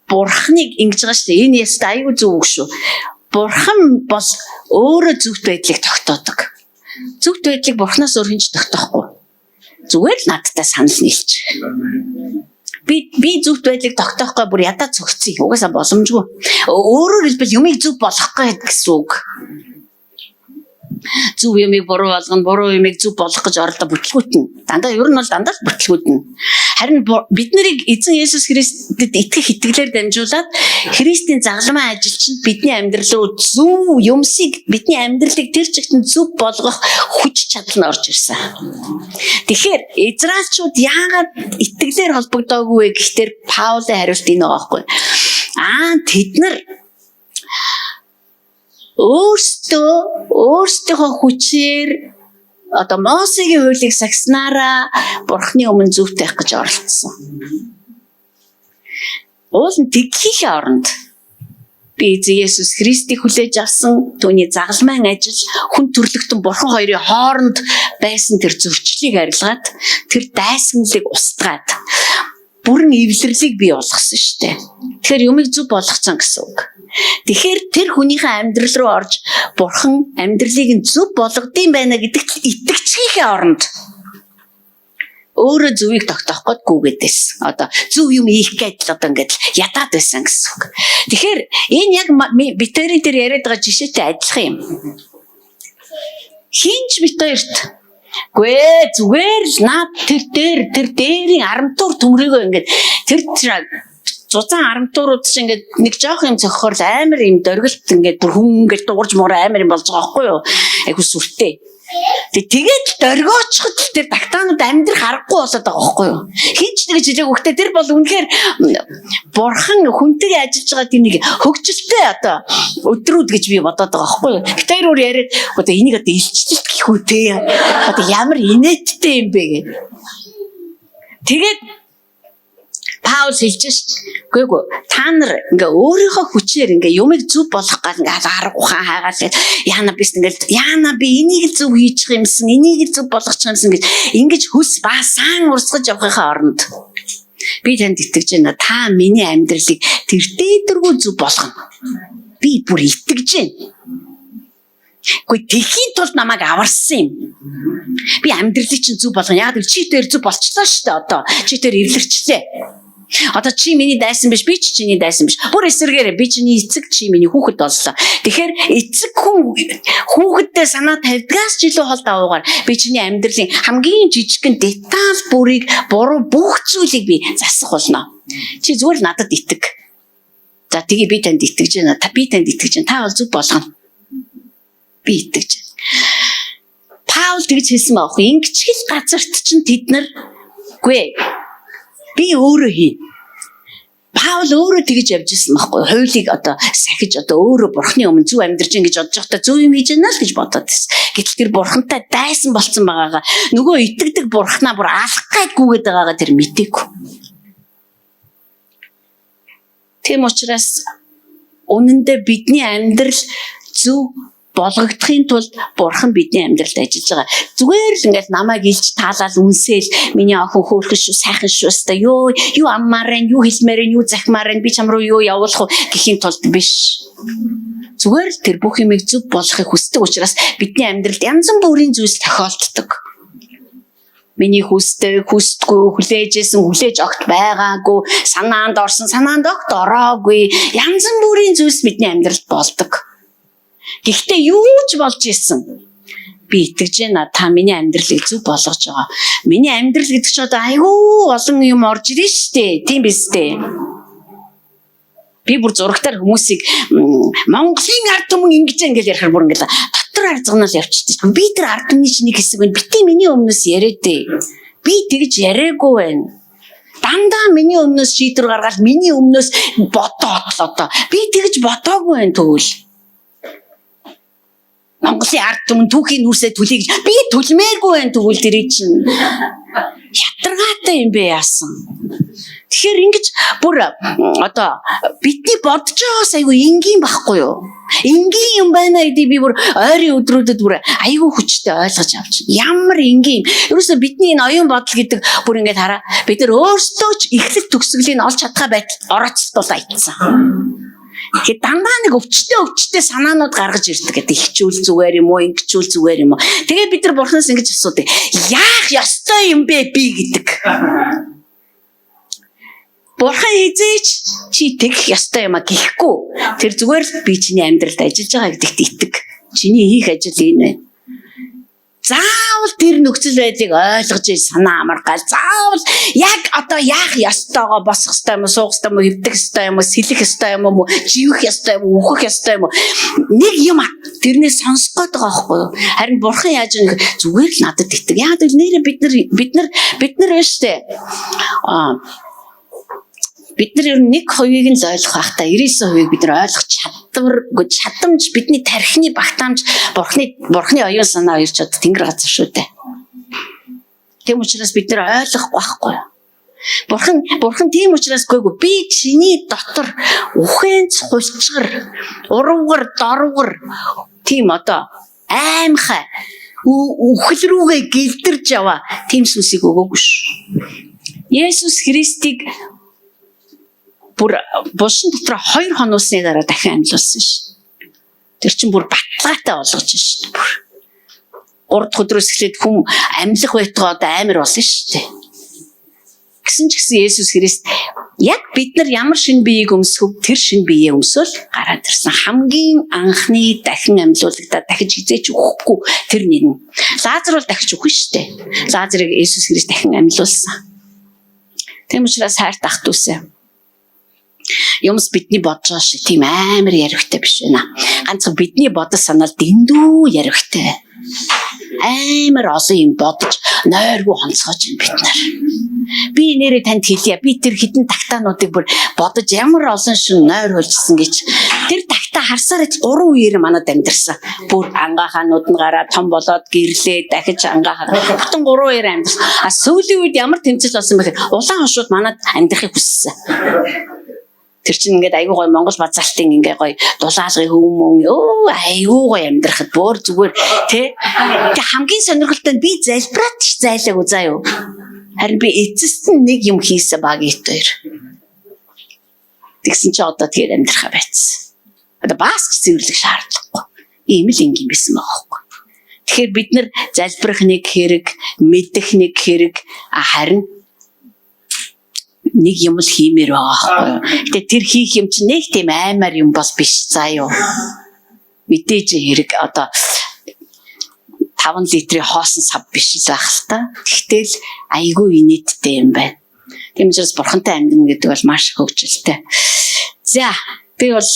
бурхныг ингэж байгаа шүү дээ. Энэ яст аюу зөв үг шүү. Бурхан бол өөрөө зөвхт байдлыг тогтоодог. Зөвхт байдлыг бурхнаас өөр хинч тогтоохгүй. Зүгээр л надтай санал нийлж. Би зөвхт байдлыг тогтоохгүй бүр ядаа цогцъё. Угаасаа боломжгүй. Өөрөөр хэлбэл юмыг зөв болгохгүй гэсэн үг. Зөв юмыг буруу болгоно, буруу юмыг зөв болгох гэж оролдоо бүтлгүүтнэ. Дандаа ер нь бол дандаа л бүтлгүүтнэ. Харин бид нарыг эзэн Есүс Христэд итгэх итгэлээр дамжуулаад Христийн загламын ажил чинь бидний амьдрал руу зөв юмсыг бидний амьдралыг тэр чигтэн зөв болгох хүч чадал нь орж ирсэн. Тэгэхээр израилчууд яагаад итгэлээр холбогдоогүй вэ гэхээр Паулын хариулт энэ байгаа байхгүй. Тэд нар өөрсдийнхөө хүчээр одоо Мосегийн хуулийг сагснараа бурхны өмнө зүвт байх гэж оролцсон. Уул нь тэгхийн оронд би Есүс Христийг хүлээж авсан түүний загалмайн ажил хүн төрлөختөн бурхан хоёрын хооронд байсан тэр зөрчлийг арилгаад тэр дайсагналыг устгаад бүрэн эвлэрлийг бий болгосон шүү дээ. Тэгэхээр юмыг зөв болгоцсон гэсэн үг. Тэгэхээр тэр хүнийхээ амьдрал руу орж бурхан амьдралыг нь зөв болгодсон байна гэдэгт итгэцгийнхээ оронд өөрөө зөвийг тогтоох гээд гүгээд байсан. Одоо зөв юм хийх гээд л одоо ингээд ядаад байсан гэсэн үг. Тэгэхээр энэ яг битэрийн дээр яриад байгаа жишээтэй адилхан юм. Хинч битэрт гүй зүгээр л наад тэр дээрийн арамтуур төмрөөгөө ингээд тэр зузаан арамтуурууд чинь ингээд нэг жоох юм цохихоор л амар юм дөргөлт ингээд бүр хүн ингээд дуурж муур амар юм болж байгаа байхгүй юу? Айгу сүртэй. Тэгээд дөргөөчхөд тэр тактаанууд амьдрах аргагүй болоод байгаа байхгүй юу? Хинч тэгж хэлээг өгтээ тэр бол үнэхээр бурхан хүнтэйгээ ажиллаж байгаа тийм нэг хөгжилтэй одоо өдрүүд гэж би бодоод байгаа байхгүй юу? Тэр өөр яриад одоо энийг одоо илчлэлт гэх үү те. Одоо ямар инээдтэй юм бэ гэх. Тэгээд Паул хэлж шít. Үгүй та нар ингээ өөрийнхөө хүчээр ингээ юмыг зөв болгох гал ингээ арга ухаан хайгаал яана бис ингээ яана би энийг л зөв хийчих юмсан энийг л зөв болгочих юмсан гэж ингэж хүс баасан урсгаж явахын оронд би танд итгэж байна. Та миний амьдралыг тэр дээдэргүй зөв болгоно. Би бүр итгэж байна. Гэхдээ тэхийн тулд намайг аварсан юм. Би амьдралыг чинь зөв болгоно. Яг чи дээр зөв болчихлоо шүү дээ одоо. Чи дээр эвлэрчлээ. Одоо чи миний дайсан биш, би ч чиний дайсан биш. Бүр эсэргээр би чиний эцэг, чи миний хүүхэд боллоо. Тэгэхээр эцэг хүн хүүхэдтэй санаа тавьдгаас ч илүү хол даваагаар би чиний амьдралын хамгийн жижигхэн деталь бүрийг буруу бүх зүйлийг би засах болно. Чи зүгээр л надад итэг. За тэгээ би танд итгэж байна. Би танд итгэж байна. Та бол зөв болгоно. Би итгэж байна. Паул тэгж хэлсэн байхгүй. Ингэчгэл газарт чинь тэд нар гүй би өөрөө хий. Паул өөрөө тэгж явж ирсэн байхгүй. Хуулийг одоо сахиж одоо өөрөө бурхны өмнө зөв амьдарч ин гэж бодож байхдаа зөв юм хийж байна л гэж бодоод байсан. Гэтэл тэр бурхантай дайсан болцсон байгаагаа нөгөө итгэдэг бурхнаа бүр алах гээд гүгээд байгаагаа тэр мдээгүй. Тийм учраас үнэндээ бидний амьдрал зөв болгогдохын тулд бурхан бидний амьдралд ажиллаж байгаа. Зүгээр л ингээд намайг илж таалал үнсээл миний охин хөөрхөн шүү, сайхан шүү өстой юу аммаар нь, юу хэлмээр нь, юу захимаар нь би чам руу юу явуулах уу гэхийн тулд биш. Зүгээр л тэр бүх юмыг зөв болгохыг хүсдэг учраас бидний амьдралд янз бүрийн зүйлс тохиолддог. Миний хүсдэг, хүсдэггүй, хүлээжсэн, хүлээж огт байгаагүй, санаанд орсон, санаанд огт ороогүй янз бүрийн зүйлс бидний амьдралд болдог. Гэхдээ юу ч болж исэн би итгэж байна. Та миний амьдралыг зөв болгож байгаа. Миний амьдрал гэдэг чинь одоо айгүй олон юм орж ирнэ шүү дээ. Тийм биз дээ. Би бүр зурагтаар хүмүүсийг Монголын ард түмэн ингэж ингээл ярихаар бүр ингээл дотор арзганал явчихдаг. Би тэр ард түмний чинь нэг хэсэг байна. Битээ миний өмнөөс яриад дээ. Би тэгж яриаггүй байна. Дандаа миний өмнөөс шийдвэр гаргаад миний өмнөөс бодоод л одоо би тэгж бодоогүй байна тэгвэл. Монголын ард түмэн түүхийн нүрсээ түлье гэж би түлмээргүй байх тэгвэл тэрий чинь ятаргаатай юм бэ яасан. Тэгэхээр ингэж бүр одоо бидний бодож байгаас айгүй энгийн байхгүй юу? Энгийн юм байна гэдгийг би бүр ойрын өдрүүдэд бүр айгүй хүчтэй ойлгож авч байна. Ямар энгийн. Ерөөсө бидний энэ оюун бодол гэдэг бүр ингэж хараа бид нар өөрсдөө ч эхлэл төгсгөлийн олж чадхаа байтал орооцтол айтсан. Тэгэхээр дандаа нэг өвчтэй санаанууд гаргаж ирдэг гэдэг. Ихчүүл зүгээр юм уу, ингэчүүл зүгээр юм уу. Тэгээд бид нар бурхнаас ингэж асуудаг. Яах ёстой юм бэ би гэдэг. Бурхан хизээч чи тэгэх ёстой юм а гэхгүй. Тэр зүгээр л би чиний амьдралд ажиллаж байгаа гэдэгт итэг. Чиний хийх ажил энэ байна. Заавал тэр нөхцөл байдлыг ойлгож санаа амаргаал. Заавал яг одоо яах ёстойгоо босох ёстой юм уу, суух ёстой юм уу, хөвдөх ёстой юм уу, сэлэх ёстой юм уу, живэх ёстой юм уу, үхэх ёстой юм уу. Нэг юм тэрнээс сонсох гээд байгаа байхгүй юу? Харин бурхан яаж нэг зүгээр л надад итэг. Яг л нэрээ бид нар биш үү? Бид нар ер нь 1% нь л ойлгох байх та 99% бид нар ойлгох чадамж бидний тархины багтаамж бурхны оюун санаа хоёр ч одоо тэнгэр газар шүү дээ. Тийм учраас бид нар ойлгохгүй байхгүй. Бурхан тийм учраас гойгүй би чиний дотор ухаанц хулчгар, уруугар, дорвгар тийм одоо аимхай үхэл рүүгээ гэлдэрж яваа тийм сүнсийг өгөөгүй шүү. Есүс Христийг бүр булшин дотор 2 хоносны дараа дахин амьлуулсан шүү. Тэр чинь бүр баталгаатай болгож шүү. Бүр 3 дахь өдрөөс эхлээд хүн амьлах байтугай одоо амар болсон шүү дээ. Гэсэн ч гэсэн Есүс Христ яг бид нар ямар шин биеийг өмсөв тэр шин биеэ өмсөөл гараад ирсэн. Хамгийн анхны дахин амьлуулагдаад дахиж хизээч өгөхгүй тэр нэгэн. Лазар бол дахиж өгөх шүү дээ. Лазарыг Есүс Христ дахин амьлуулсан. Тийм учраас хайрт ах дүүсээ. Юмс бидний бодож байгаа шиг тийм амар ярихтай биш байна. Ганцхан бидний бодол санаал дэндүү ярихтай. Амар олон юм бодож нойргүй онцгойж байна бид нар. Би нэрээ танд хэлье. Би тэр хідэн тагтаануудыг бүр бодож ямар олон шин нойр хөлжсөн гэж. Тэр тагтаа харсаар 3 үеэр манад амьдэрсэн. Бүр ангааханууд нь гараад том болоод гэрлээ дахиж ангаахаа. Бүтэн 3 үеэр амьдэрсэн. А сүүлийн үед ямар тэмцэл болсон бэ гэхээр улаан хошууд манад амьдрахыг хүссэн. Тэр чинь ингээд айгүй гой Монгол базаалтын ингээ гой дулаалгын хүмүүн айгүй гой амьдрахад бүр зүгээр тий. Тэг хамгийн сонирхолтой нь би залбираад ч зайлаагүй заа юу. Харин би эцэст нь нэг юм хийсэн баг итээр. Тэгсэн чи одоо тэгээд амьдрахаа байцсан. Одоо бас ч цэвэрлэх шаардлагагүй. Ийм л ингийн байсан байхгүй. Тэгэхээр бид нар залбирах нэг хэрэг, мэдэх нэг хэрэг харин нэг юм л хиймээр байгаа байхгүй. Гэтэ тэр хийх юм чинь нэг тийм аймаар юм бас биш заа юу. Мэдээж хэрэг одоо 5 литрийн хоосон сав биш л байх л та. Тэгтэл айгүй инээдтэй юм байна. Тийм учраас бурхантай амьдрна гэдэг бол маш хөвгчлөлтэй. За би бол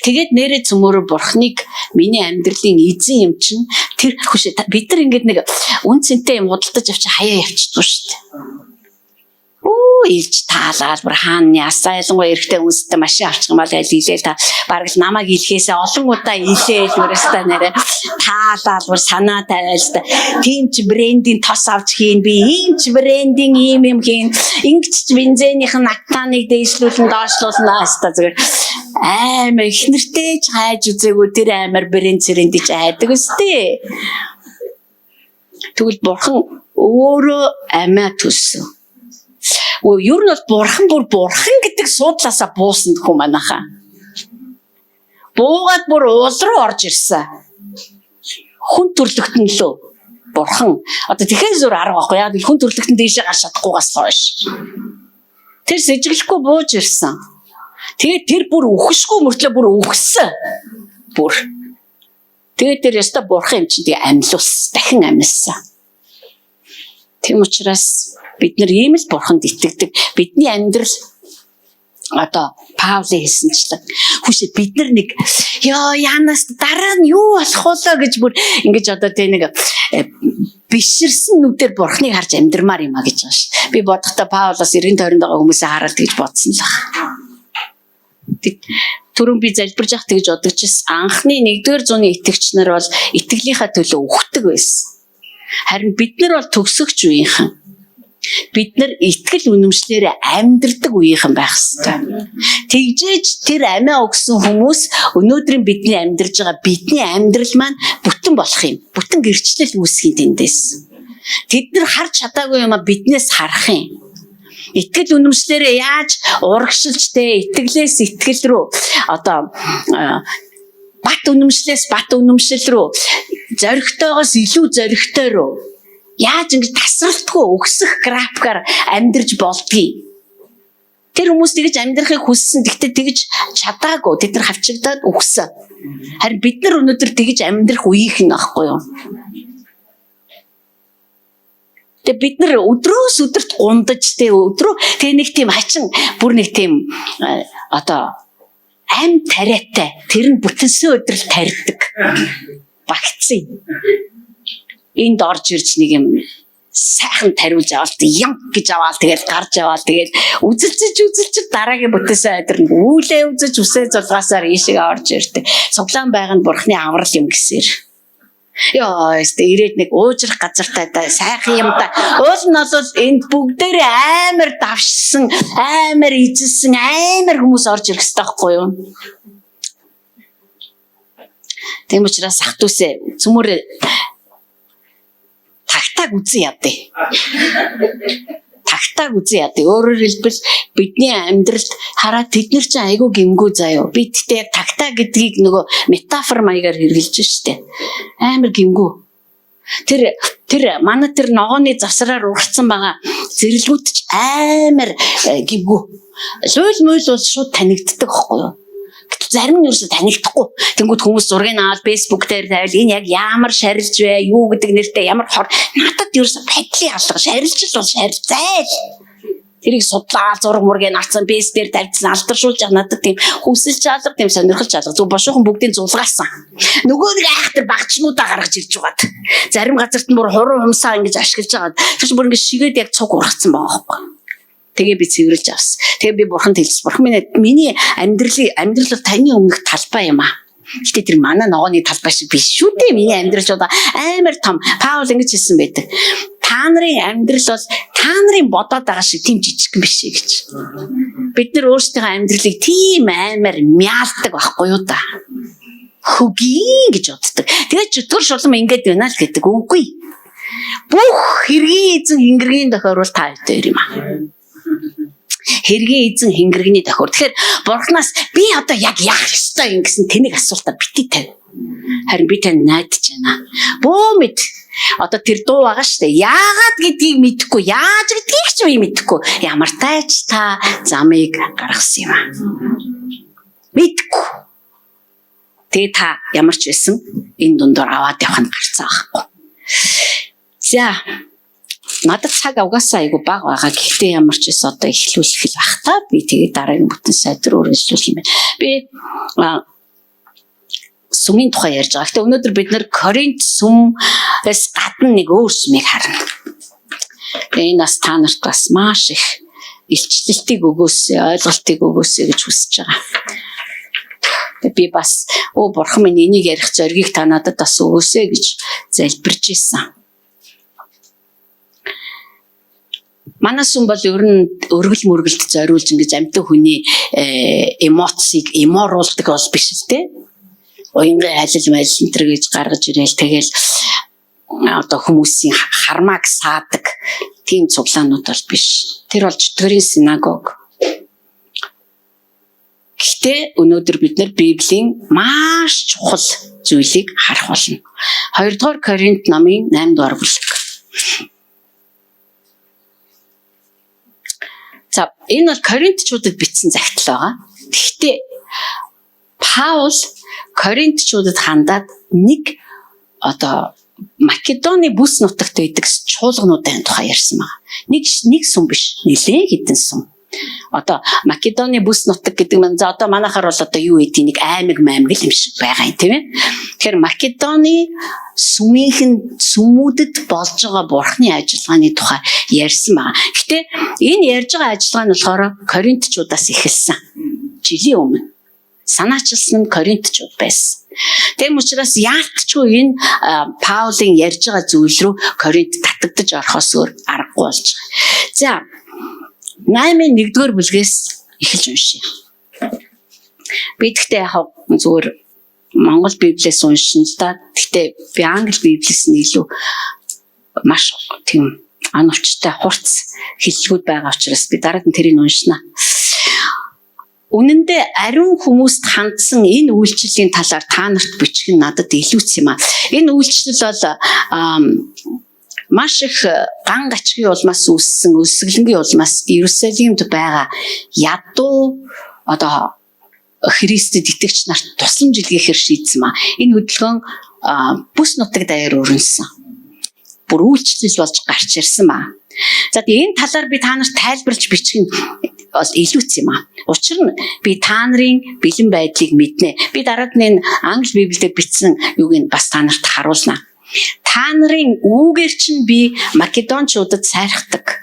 тэгээд нэрээ цөмөрө бурхныг миний амьдралын эзэн юм чинь тэр хүшээ бид нар ингээд нэг үн цэнтэй юм худалдаж авч хаяа явчихдаг шүү дээ. Илж таалаад бүр хааны асаа ялангуяа эрэгтэй хүмүүстэй машин авчих юм бол илээл та бараг л намайг илгээсээ олон удаа илээл үрээстэй нэрэ таалаад бүр санаа тавиал та тийм ч брендийн тос авч хийн би ийм ч брендийн ийм юм хийн ингэж ч бензинийх нь актаныг дээшлүүлэн доошлуулнаа хаста зүгээр амар их нэртэй ч хайж үзээгүй тэр амар брэнд зэрэнд ч хайдаг өстэй. Тэгвэл бурхан өөрөө амиа төссөн. Юу нь бол бурхан гэдэг суудлаасаа буусан хүү манайхаа. Буугаад бүр уул руу орж ирсэн. Хүн төрлөختөн лөө бурхан. Одоо тэгэхээр зур арга байхгүй яг хүн төрлөختөн дээшээ гарч чадахгүйгаас хойш. Тэр сэжиглэхгүй бууж ирсэн. Тэгээд тэр бүр үхшгүй мөртлөө бүр үхсэн. Бүр. Тэгээд тэр яста бурхан юм чинь тэгээ амьлуулсан. Дахин амьлсан. Тийм учраас бид нар ийм л бурханд итгэдэг. Бидний амьдрал одоо Паулийн хэлсэнчлэн хүшээ бид нар нэг яанаас дараа нь юу болох болоо гэж бүр ингэж одоо тэ нэг биширсэн нүдээр бурхныг харж амьдрмаар юм а гэж байгаа шүү. Би бодохдоо Паулоос эргэн тойронд байгаа хүмүүсээ хараад тэгж бодсон л байна. Түрүүн би залбирж явах тэгж бодогчс анхны 1-р зууны итгэгч нар бол итгэлийнхаа төлөө үхдэг байсан. Харин бид нар бол төгсөгч үеийнхэн. Бид нар итгэл үнэмшлээрээ амьдрдаг үеийнхэн байх ёстой. Тэгжээж тэр амиа өгсөн хүмүүс өнөөдрийн бидний амьдарж байгаа бидний амьдрал маань бүтэн болох юм. Бүтэн гэрчлэл үүсгэх тэндээс. Тэд нар харж чадаагүй юм а биднээс харах юм. Итгэл үнэмшлээрээ яаж урагшилж тэ итгэлээс итгэл рүү одоо бат үнэмшлээс бат үнэмшил рүү зоригтойгоос илүү зоригтой руу яаж ингэж тасралтгүй өгсөх графикаар амьдарч болдгийг. Тэр хүмүүс тэгж амьдрахыг хүссэн. Гэхдээ тэгж чадаагүй. Тэд нар хавчигдаад өгсөн. Харин бид нар өнөөдөр тэгж амьдрах үеийнх нь аахгүй юу? Тэгээ бид нар өдрөөс өдөрт гундаж тэ өдрөө тэгээ нэг тийм хачин бүр нэг тийм одоо ам тариатай тэр нь бүтэнсэн өдрөл тарьдаг багцсан. Энд орж ирж нэг юм сайхан тариулж аваад ям гэж аваад тэгэл гарч аваад тэгэл үзэлцэж дараагийн бүтээсэн өдөр нь үүлээ үзэж үсээ зулгаасаар ийшээ орж ирдэг. Суглаан байгаа нь бурхны аврал юм гэсээр. Яа, ирээд нэг уужрах газартай да сайхан юм да. Уул нь бол энд бүгдээрээ амар давшсан, амар эзэлсэн, амар хүмүүс орж ирэх хэрэгтэй байхгүй юу? Тийм учраас ах дүүсээ цөмөр тагтааг үзэн ядъя. Тагтааг үзэн ядъя. Өөрөөр хэлбэл бидний амьдралд хараад тэд нар чинь айгүй гимгүү заяа. Би тэгтээ яг тагтаа гэдгийг нөгөө метафор маягаар хэрэгжилж штэ. Амар гимгүү. Тэр манай тэр ногооны завсраар ургацсан байгаа зэрлгүүд ч амар гимгүү. Суйл мөл бол шууд танигддаг байхгүй юу? Зарим нь юусоо танигдахгүй. Тэнгүүд хүмүүс зургийг аваад Facebook дээр тавил энэ яг ямар шарилж вэ? Юу гэдэг нэртэй ямар хор надад юусоо байдлын алга шарилж л бол шарил зайл. Тэрийг судлаа зураг мургийг авсан бэс дээр тавьсан алдаршуулж байгаа надад тийм хүсэлж алга тийм сонирхолж алга зүг бошуухан бүгдийг зулгаасан. Нөгөө нэг айхтар багчнуудаа гаргаж ирж байгаад. Зарим газарт нь бүр хуруу humсаа ингэж ашиглаж байгаад. Тэгш бүр ингэ шигээд яг цуг ургацсан байгаа байхгүй. Тэгээ би цэвэрлж авсан. Тэгээ би бурханд хэлсэн. Бурхан миний амьдрал таны өмнөх талбай юм аа. Гэтэ тэр манай ногооны талбай шиг биш шүү дээ. Миний амьдрал ч удаа амар том. Паул ингэж хэлсэн байдаг. Та нарын амьдрал бол та нарын бодоод байгаа шиг тийм жижигхэн биш ээ гэж. Бид нар өөрсдийнхөө амьдралыг тийм амар мяалдаг байхгүй юу да. Хөгийн гэж боддог. Тэгээ чөтгөр шулам ингэж байна л гэдэг. Үгүй. Бүх хэргийн эзэн хингэргийн тохиорвол та өвдөр юм аа. Хэргийн эзэн хингэргийн тохиор. Тэгэхээр бурхнаас би одоо яг яах ёстой юм гэсэн тэнэг асуултаа бити тавь. Харин би тань найдаж байна. Бөө мэд. Одоо тэр дуу байгаа штэ. Яагаад гэдгийг мэдэхгүй, яаж гэдгийг ч би мэдэхгүй. Ямар тайч та замыг гаргасан юм аа. Мэдэхгүй. Тэгээ та ямар ч байсан энэ дундор аваад явах нь гарцаа байхгүй. За надад цаг угаасаа айгу баг байгаа. Гэхдээ ямар ч байсан одоо эхлүүлэх л бах та. Би тэгээд дараагийн бүтэн сайдр өөрчлөх юм байна. Би сүмийн тухай ярьж байгаа. Гэхдээ өнөөдөр бид нэр Коринт сүмээс гадна нэг өөр сүмийг харна. Энэ нас та нарт бас маш их илчлэлтийг өгөөсэй, ойлголтыг өгөөсэй гэж хүсэж байгаа. Би бас бурхан минь энийг ярих зоригийг та надад бас өгөөсэй гэж залбирж ирсэн. Манай сүм бол ер нь өргөл мөргөлд зориулж ингэж амьтан хүний эмоцийг эморуулдаг бол биш л дээ. Уянгийн алил майл энэ гэж гаргаж ирээл тэгэл одоо хүмүүсийн хармааг саадаг тийм цуглаанууд бол биш. Тэр бол чөтгөрийн синагог. Гэхдээ өнөөдөр бид нар Библийн маш чухал зүйлийг харах болно. 2 дугаар Коринт намын 8 дугаар бүлэг. За энэ бол Коринтчуудад бичсэн захидал байгаа. Гэхдээ Паул Коринтчуудад хандаад нэг одоо Македоны бүс нутагт байдаг чуулгануудын тухай ярьсан байна. Нэг сүм биш, нэлээд хэдэн сүм. Одоо Македоны бүс нутаг гэдэг нь за одоо манайхаар бол одоо юу гэдэг нэг аймаг маймаг юм шиг байгаа юм тийм ээ. Тэгэхээр Македоны сүмүүдэд болж байгаа бурхны ажиллагааны тухай ярьсан байна. Гэтэ энэ ярьж байгаа ажиллагаа нь болохоор Коринтчуудаас эхэлсэн. Жилийн өмнө санаачилсан нь Коринтчууд байсан. Тэм учраас яалтчгүй энэ Паулын ярьж байгаа зүйл рүү Коринт татагдаж орохоос өөр аргагүй болж байгаа. За 8-ын 1-р бүлгээс эхэлж уншъя. Би тэгтээ яг зүгээр Монгол Библиэс уншина л да. Тэгтээ би Англи Библиэс нь илүү маш тийм анавчтай хурц хэллэгүүд байгаа учраас би дараад нь тэрийг уншина. Үнэн дээр ариун хүмүүст хандсан энэ үйлчлэлийн талаар та нарт бичих нь надад илүүц юм аа. Энэ үйлчлэл бол маш их ган гачгийн улмаас үүссэн өсгөлнгийн улмаас Иерусалимд байгаа ядуу одоо Христэд итгэгч нарт туслан жилгээхээр шийдсэн маа. Энэ хөдөлгөөн бүс нутаг даяар өрнөсөн. Бүр үйлчлэл болж гарч ирсэн маа. За энэ талаар би та нарт тайлбарлаж бичих нь илүүц юм аа. Учир нь би та нарын бэлэн байдлыг мэднэ. Би дараад нь энэ Англи Библиэд бичсэн юуг нь бас та нарт харуулна. Та нарын үүгээр чинь би Македончуудад сайрхдаг.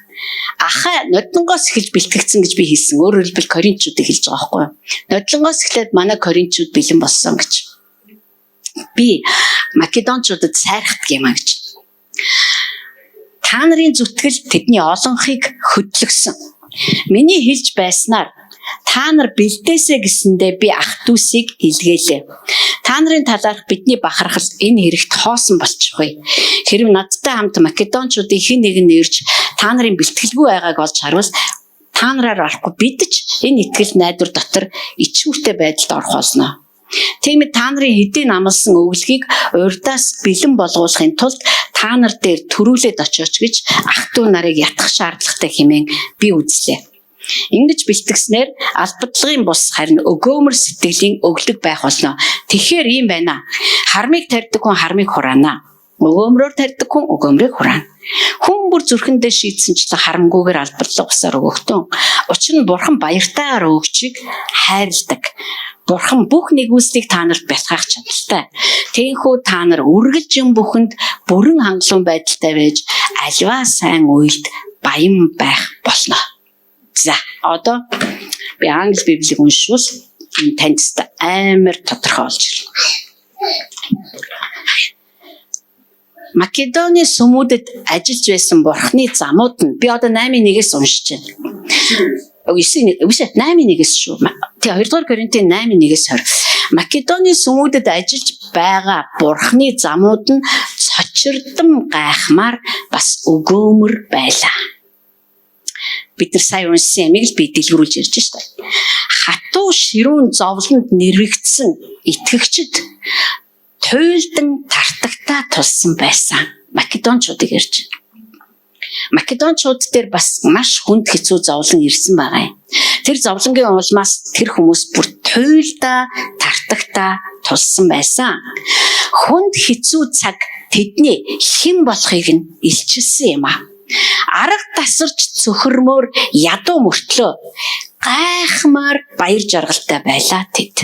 Ахаа нодлонгоос эхэлж бэлтгэгдсэн гэж би хэлсэн. Өөрөөр хэлбэл Коринтчуудыг хэлж байгаа байхгүй юу? Нодлонгоос эхлээд манай Коринтчууд бэлэн болсон гэж. Би Македончуудад сайрхдаг юм а гэж. Та нарын зүтгэл тэдний олонхыг хөдлөсөн. Миний хэлж байснаар та нар бэлдээсэ гэсэндээ би ах дүүсийг илгээлээ. Та нарын талаарх бидний бахархал энэ хэрэгт хоосон болчихгүй. Хэрв надтай хамт Македончуудын хэн нэг нь ирж та нарын бэлтгэлгүй байгааг олж харвал та нараар арахгүй бид ч энэ итгэл найдвар дотор ичгүүртэй байдалд орох болно. Тиймээ та нарын хэдийн амлсан өглөгийг урьдаас бэлэн болгуулахын тулд та нар дээр төрүүлээд очооч гэж ах トゥ нарыг ятгах шаардлагатай хэмээн би үзлээ. Ингэж бэлтгэснээр албадлагын бус харин өгөөмөр сэтгэлийн өглөг байх болно. Тэгэхээр ийм байна. Хармыг тарьдаг хүн хармыг хураана. Өгөөмрөөр тарьдаг хүн өгөөмрийг хураана. Хүн бүр зүрхэндээ шийдсэнчлэн харамгүйгээр албадлаг усаар өгөхдөн. Учир нь бурхан баяртайгаар өгчийг хайрладаг. Бурхан бүх нэгүслийг та нарт бэлтгах чадaltaй. Тиймээс та нар үргэлж юм бүхэнд бүрэн хангалуун байдалтай байж аливаа сайн үйлд баян байх болно. За, одоо би англи библийг уншвал энэ танд амар тодорхой болж ирнэ. Македоны сүмүүдэд ажиллаж байсан бурхны замууд нь би одоо 8:1-ээс уншиж байна. 8:1-ээс шүү. Тэгээ 2 дугаар Коринтын 8:1-ээс 20. Македоны сүмүүдэд ажиллаж байгаа бурхны замууд нь цочирдсан гайхмаар бас өгөөмөр байлаа. Бид нар сая уншсан ямиг л би дэлгэрүүлж ярьж штэ. Хатуу ширүүн зовлонд нэрвэгдсэн итгэгчид туйлдан тартагтаа тулсан байсан. Македончуудыг ярьж байна. Македончууд дээр бас маш хүнд хэцүү зовлон ирсэн байгаа юм. Тэр зовлонгийн улмаас тэр хүмүүс бүр туйлдаа тартагтаа тулсан байсан. Хүнд хэцүү цаг тэдний хэн болохыг нь илчилсэн юм а. Арга тасарч цөхөрмөр ядуу мөртлөө гайхмаар баяр жаргалтай байлаа тэд.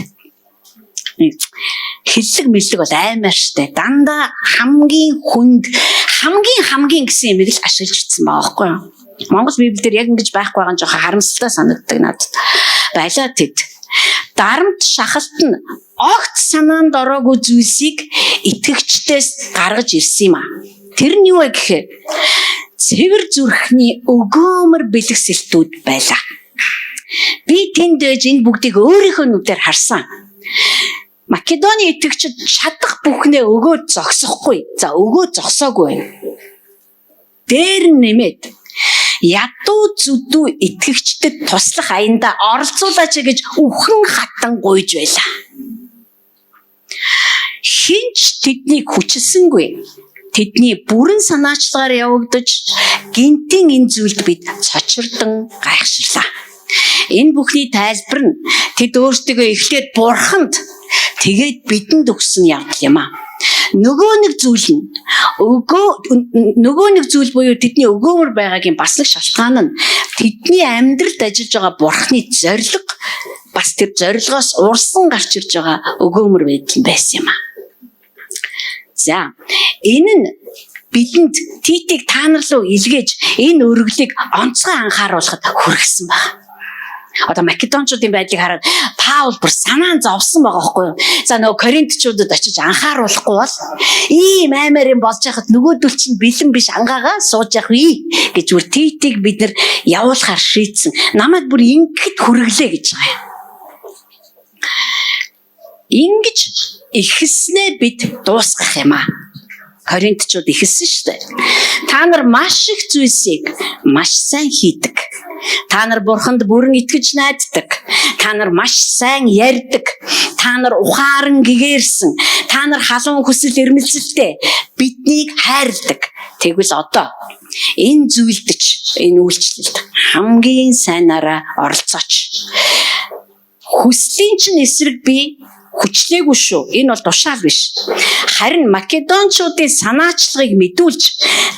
Хиллэг мэлэг бол аймаар штэ. Дандаа хамгийн хүнд хамгийн гэсэн юмыг л ашиглаж утсан байгаа байхгүй юу? Монгол библиэр яг ингэж байхгүй байгаа нь жоохон харамсалтай санагддаг надад. Байлаа тэд. Дарамт шахалт нь огт санаанд ороогүй зүйлсийг итгэгчдээс гаргаж ирсэн юм а. Тэр нь юу вэ гэхээр цэвэр зүрхний өгөөмөр бэлгэсэлтүүд байлаа. Би тэнд байж энэ бүгдийг өөрийнхөө нүдээр харсан. Македоны итгэгчид чадах бүхнээ өгөөд зогсохгүй. За өгөөд зогсоогүй байна. Дээр нэмээд ядуу зүдүү итгэгчдэд туслах аянда оролцуулаач гэж үхэн хатан гуйж байлаа. Хинч тэднийг хүчилсэнгүй. Тэдний бүрэн санаачлагаар явагдаж гинтийн энэ зүйлд бид цочирдан гайхширлаа. Энэ бүхний тайлбар нь тэд өөрсдөө эхлээд бурханд тэгээд бидэнд өгсөн явдал юм а. Нөгөө нэг зүйл буюу тэдний өгөөмөр байгаагийн бас нэг шалтгаан нь тэдний амьдралд ажиллаж байгаа бурхны зориг бас тэр зорилгоос урсан гарч ирж байгаа өгөөмөр байдал байсан юм а. За, энэ нь бидэнд Титийг та нар руу илгээж энэ өргөлийг онцгой анхааруулахад хүргэсэн байна. Одоо Македончуудын байдлыг хараад Паул бүр санаан зовсон байгаа байхгүй юу? За нөгөө Коринтчуудад очиж анхааруулахгүй бол ийм аймаар юм болж яхад нөгөөдөл чинь бэлэн биш ангаагаа сууж явах гэж үр Титийг бид нар явуулахар шийдсэн. Намайг бүр ингэхэд хүргэлээ гэж байгаа юм. Ингэж ихснээ бид дуусгах юм а. Коринтчууд ихсэн шүү дээ. Та нар маш их зүйлсийг маш сайн хийдэг. Та нар бурханд бүрэн итгэж найддаг. Та нар маш сайн ярьдаг. Та нар ухаан гэгээрсэн. Та нар халуун хүсэл эрмэлзэлтэй биднийг хайрладаг. Тэгвэл одоо энэ зүйлдч энэ үйлчлэлд хамгийн сайнаараа оролцооч. Хүслийн чинь эсрэг би хүчлээгүй шүү. Энэ бол тушаал биш. Харин Македончуудын санаачлагыг мэдүүлж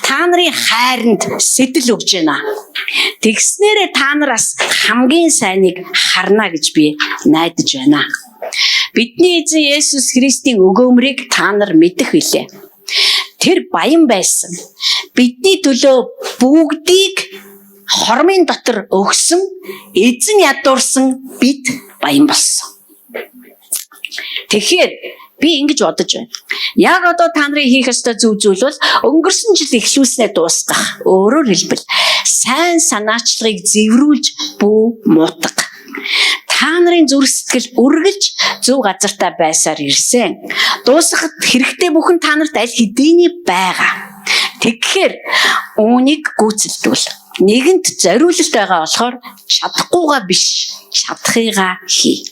та нарын хайранд сэтэл өгж байна. Тэгснээрээ та нараас хамгийн сайныг харна гэж би найдаж байна. Бидний эзэн Есүс Христийн өгөөмрийг та нар мэдэх билээ. Тэр баян байсан. Бидний төлөө бүгдийг хормын дотор өгсөн, эзэн ядуурсан бид баян болсон. Тэгэхээр Би ингэж бодож байна. Яг одоо та нарын хийх ёстой зөв зүйл бол өнгөрсөн жил эхлүүлснээр дуусгах. Өөрөөр хэлбэл сайн санаачлагыг зэврүүлж бүү муутгах. Та нарын зүрх сэтгэл үргэлж зөв газартаа байсаар ирсэн. Дуусгахад хэрэгтэй бүхэн та нарт аль хэдийн байгаа. Тэгэхээр үүнийг гүйцэлдвэл нэгэнт зориулалт байгаа болохоор чадахгүйгаа биш, чадахыгаа хий.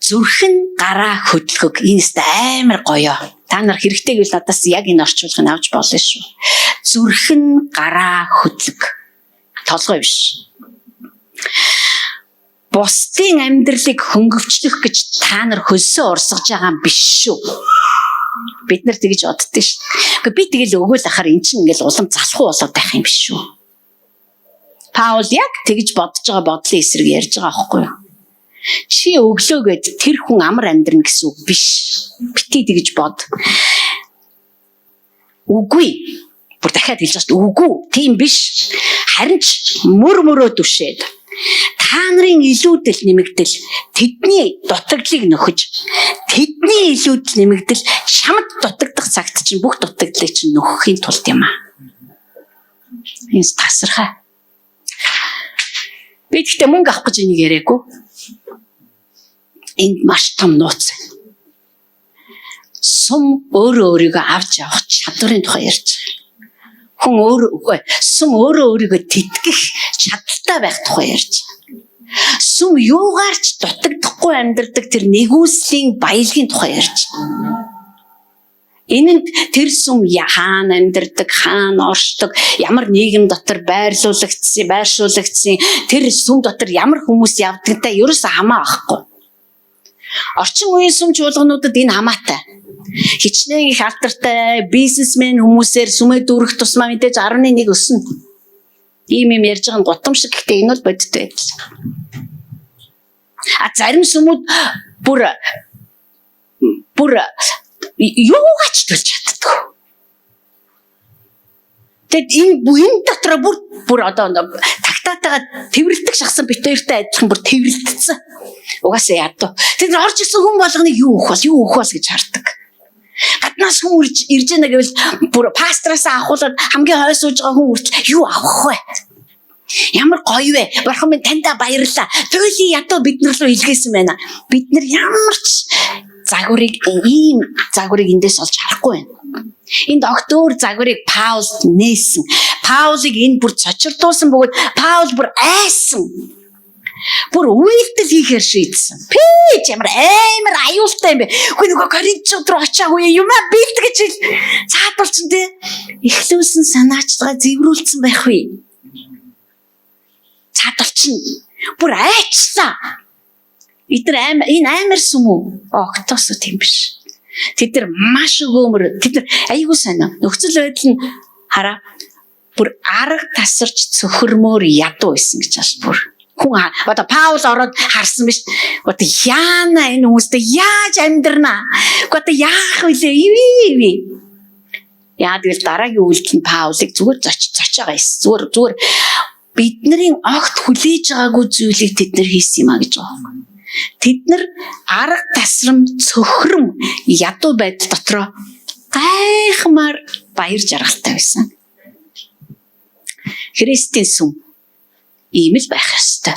Зүрхэн гараа хөдлөхөг энэст амар гоё. Та нар хэрэгтэй гэвэл надаас яг энэ орчуулгыг авч болно шүү. Зүрхэн гараа хөдлөг. Толгой биш. Бусдын амьдралыг хөнгөвчлөх гэж та нар хөлсөө урсгаж байгаа юм биш шүү. Бид нар тэгж боддөө шүү. Гэхдээ би тэгэл өгөөл ахаар эн чинь ингээл улам залхуу болоод байх юм биш шүү. Паул яг тэгж бодож байгаа бодлын эсрэг ярьж байгаа аахгүй юу? Чи өглөөгээд тэр хүн амар амьдрна гэсэн үг биш. Бити тэгж бод. Үгүй. Бүр дахиад хэлж байгаа шүү. Үгүй. Тийм биш. Харин ч мөрөө түшээд та нарын илүүдэл нэмэгдэл тэдний дутагдлыг нөхөж тэдний илүүдэл нэмэгдэл чамд дутагдах цагт чинь бүх дутагдлыг чинь нөхөхийн тулд юм аа. Энэ тасархай. Би гэхдээ мөнгө авах гэж энийг яриаггүй. Энд маш том нууц. Сум өөрийгөө авч явах чадварын тухай ярьж байгаа. Хүн сум өөрийгөө тэтгэх чадaltaй байх тухай ярьж байгаа. Сум юугаарч дутагдахгүй амьдардаг тэр нэгүслийн баялагын тухай ярьж байгаа. Энэ нь тэр сум хаана амьдардаг, хаана оршдог, ямар нийгэм дотор байршуулагдсан, тэр сум дотор ямар хүмүүс явдагтай ерөөсөө хамаа ахгүй. Орчин үеийн сүм чуулгануудад энэ хамаатай. Хичнээн их алдартай бизнесмен хүмүүсээр сүмээ дүүрэх тусмаа мэдээж 11 өснө. Ийм юм ярьж байгаа нь гутамшиг гэхдээ энэ бол бодит байдал. Зарим сүмүүд бүр юугаач төлж чаддаг. Тэгэд энэ дотор бүр одоо тагтаатайгаа тэрвэрлдэг шахсан битээртэй адилхан бүр тэрвэрлдсэн. Угаасаа ядуу. Тэд орж ирсэн хүн болгоныг юу өөх бол гэж хардаг. Гаднаас хүн ирж яана гэвэл бүр пастраасаа ахуулаад хамгийн хой сууж байгаа хүн үрч юу авах вэ? Ямар гоё вэ? Бурхан минь таньда баярлалаа. Туйлын ядуу бид нар руу илгээсэн байна. Бид нар ямар ч ийм загварыг эндээс олж харахгүй байна. Энд огтөөр загварыг Паул нээсэн. Паулыг энэ бүр цочирдуулсан бөгөөд Паул бүр айсан. Бүр үйлдэл хийхээр шийдсэн. Ямар амар аюултай юм бэ? Хөө нөгөө Коринтчууд руу очиагүй юм аа бэлтгэж цаадуулсан тий. Эхлүүлсэн санаачлагаа зэврүүлсэн байх вэ? Цаадуулчин. Бүр айчлаа. Энэ амар сүм үү? Огтоос тийм биш. Тэд нар маш өгөөмөр. Тэд нар айгүй сайн. Нөхцөл байдал нь хараа. Бүр арга тасарч цөхөрмөр ядуу байсан гэж байна бүр. Хүн одоо Паул ороод харсан биш. Одоо яана энэ хүмүүстэй яаж амьдрнаа? Одоо яах вүлээ? Иви. Яа тэгэл дараагийн үйлдэл нь Паулыг зүгээр зочиогоо эс. Зүгээр бидний огт хүлээж байгаагүй зүйлийг тэд нар хийсэн юм а гэж байгаа. Тэд нар арга тасрам цөхрөм ядуу байдал дотроо гайхмаар баяр жаргалтай байсан. Христийн сүм ийм л байх ёстой.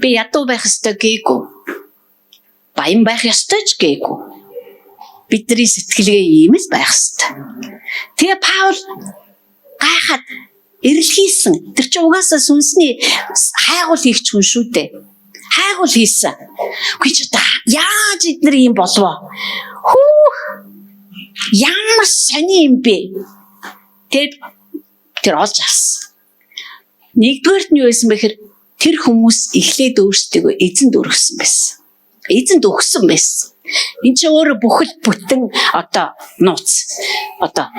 Би ядуу байх ёстой гээгүй. Баян байх ёстой ч гээгүй. Бидний сэтгэлгээ ийм л байх ёстой. Тэгээ Паул гайхаад эрэлхийсэн. Тэр чинь угаасаа сүнсний хайгуул хийх хүн шүү дээ. Хайгуул хийсэн. Үгүй ч яаж эдгээр юм болов? Ямар сони юм бэ? Тэр олж авсан. Нэгдүгээрт нь юу байсан бэхээр тэр хүмүүс эхлээд өөрсдөө эзэнд өргөсөн байсан. Эзэнд өгсөн байсан. Энд чинь өөрөө бүхэл бүтэн одоо нууц. Одоо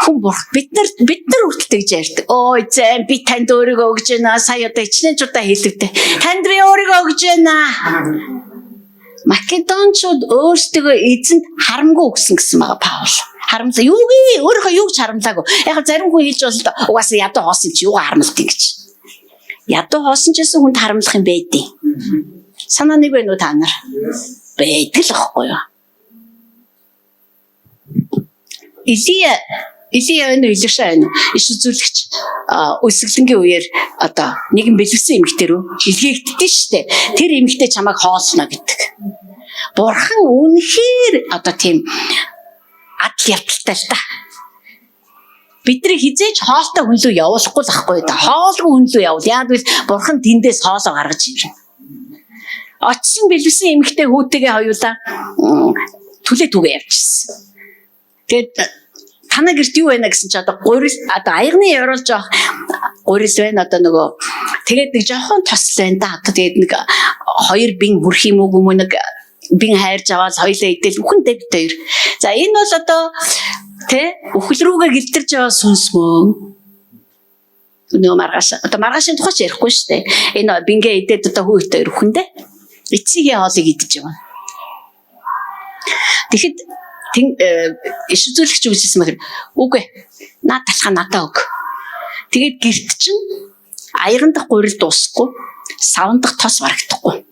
хүн бид нар хүртэл тэгж ярьдаг. Ой зэн би танд өөрийгөө өгж байна. Сая одоо ичнэн чудаа хэлдэг. Танд би өөрийгөө өгж байна. Македончууд өөрсдөө эзэнд харамгүй өгсөн гэсэн байгаа Паул. Харамлаа. Өөрийнхөө юу ч харамлаагүй. Яг зарим хүн хэлж бол угаасаа ядуу хоосон чи юугаа харамлт юм гэж. Ядуу хоосон ч гэсэн хүнд харамлах юм байдیں۔ Санааныг байна уу та нар? Байдаг л ахгүй юу? Илия энэ Илиша энэ иш үзүүлэгч өсөглөнгийн үеэр одоо нэгэн бэлэвсэн эмэгтэй рүү илгээгддээ штэ. Тэр эмэгтэй чамайг хоолсно гэдэг. Бурхан үнэхээр одоо тийм адал явдалтай л та. Бидний хизээж хоолтой хүн лөө явуулахгүй л ахгүй да. Хоолгүй хүн лөө явуул. Яг л бурхан тэндээс хоолоо гаргаж ирнэ. Очсон бэлэвсэн эмэгтэй хүүтэйгээ хоёулаа түлээ түгээ явчихсан. Тэгээд танаа гэрт юу байна гэсэн чи одоо гурил одоо аягны яруулж авах гурил байна одоо нөгөө тэгээд нэг жоохон тосл байна да. Одоо тэгээд нэг хоёр бин хүрх юм уу гүм нэг бин хайрж аваад хоёлаа идэл үхэндээ бит хоёр. За энэ бол одоо үхэл рүүгээ гэлдэрж байгаа сүнсмөө. Нөгөө маргааш тухайч ярихгүй шүү дээ. Энэ бингээ идээд одоо хүү хоёр үхэндээ эцсигийн хоолыг идэж байгаа. Тэгэхэд иш үзүүлэгч үзсэн мэт үгүй наад талхаа надаа өг. Тэгээд гэрт чинь аяган дахь гурил дуусахгүй, савн дахь тос барагдахгүй.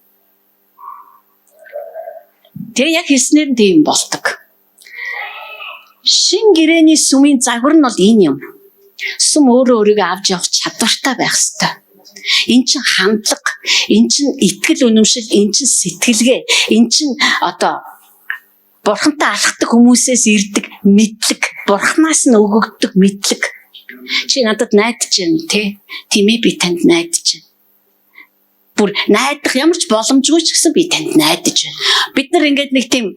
Тэгээ яг хэлснээр нь тийм болдог. Шин гэрээний сүмийн загвар нь бол энэ юм. Сүм өөрөө өөрийгөө авч явах чадвартай байх ёстой. Эн чин хандлага, эн чин итгэл үнэмшил, эн чин сэтгэлгээ, эн чин одоо бурхантай алхдаг хүмүүсээс ирдэг мэдлэг, бурханаас нь өгөгддөг мэдлэг. Чи надад найдаж байна тийм ээ би танд найдаж байна. Бүр найдах ямар ч боломжгүй ч гэсэн би танд найдаж байна. Бид нар ингээд нэг тийм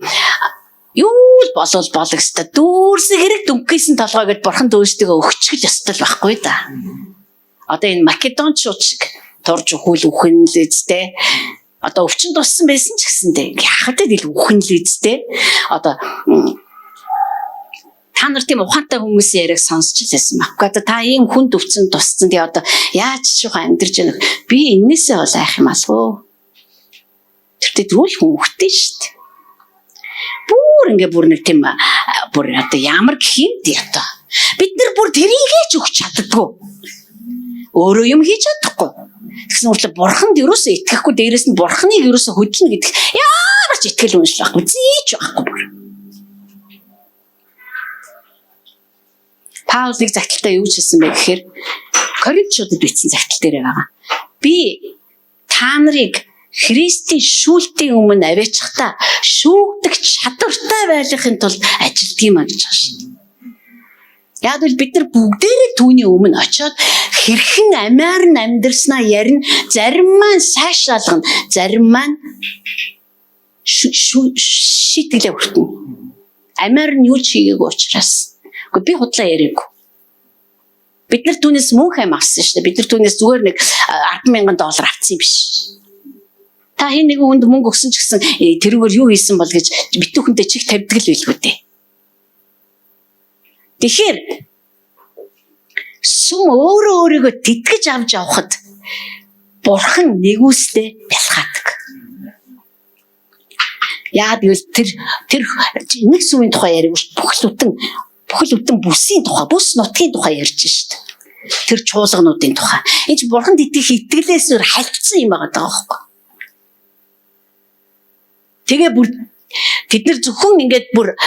юу л болов ёстой. Дүүрсэн хэрэг дүнхгийсэн толгой гэдээ бурханд өөрсдөө өгчих ёстой л байхгүй да. Одоо энэ Македончууд шиг турж өгүүл үхэн л үстэй. Одоо өвчин туссан байсан ч гэсэндээ яхад л үхэн л үстэй. Одоо та нар тийм ухаантай хүмүүсийн яриаг сонсч лээсэн байхгүй. Одоо та ийм хүнд өвчин туссан тий одоо яаж шухан амьдарч яах би энээсээ бол айх юм алгүй. Тэртээ дөрүүл хүн өгтэй шүү дээ. Бүр нэг тийм бүр одоо ямар гэх юм тий одоо бид нар бүр тэрийгээ ч өгч чаддгүй. Өөрөө юм хийж чадахгүй. Тэгсэн үрлээ бурханд ерөөсөө итгэхгүй дээрэс нь бурханыг ерөөсөө хөдлөнө гэдэг ямар ч итгэл үншил байхгүй зээч байхгүй бүр. Паулыг загталтаа юу ч хэлсэн бэ гэхээр Коринтчуудад бичсэн загтал дээр байгаа. Би та нарыг Христийн шүүлтийн өмнө аваачихта шүүгдэг чадвартай байхын тулд ажилтг юм а гэж байна шин. Яг л бид нар бүгдээрээ түүний өмнө очиод хэрхэн амиар нь амьдрснаа ярина, зарим маань сайшаалгана, зарим маань шийтгэлээ хүртэнэ. Амиар нь юу ч хийгээгүй учраас. Гэхдээ би худлаа яриаггүй. Бид нар түүнээс мөнх аим авсан шүү дээ. Бид нар түүнээс зүгээр нэг $10,000 авсан юм биш. Та хин нэг хүнд мөнгө өгсөн ч гэсэн тэрүүгээр юу хийсэн бол гэж битүүхэндээ чих тавьдаг л байлгүй дээ. Тэгэхээр сүм өөрийгөө тэтгэж авч явахад бурхан нэгүстэй бэлхаадаг. Яа гэвэл тэр нэг сүмийн тухай яриаг бүхэл бүтэн бүсийн тухай, бүс нутгийн тухай ярьж шít. Тэр чуулгануудын тухай. Энэ ч бурханд итгэх итгэлээс өөр хальцсан юм байгаа даахгүй. Тэгээ бүр тэд нар зөвхөн ингээд бүр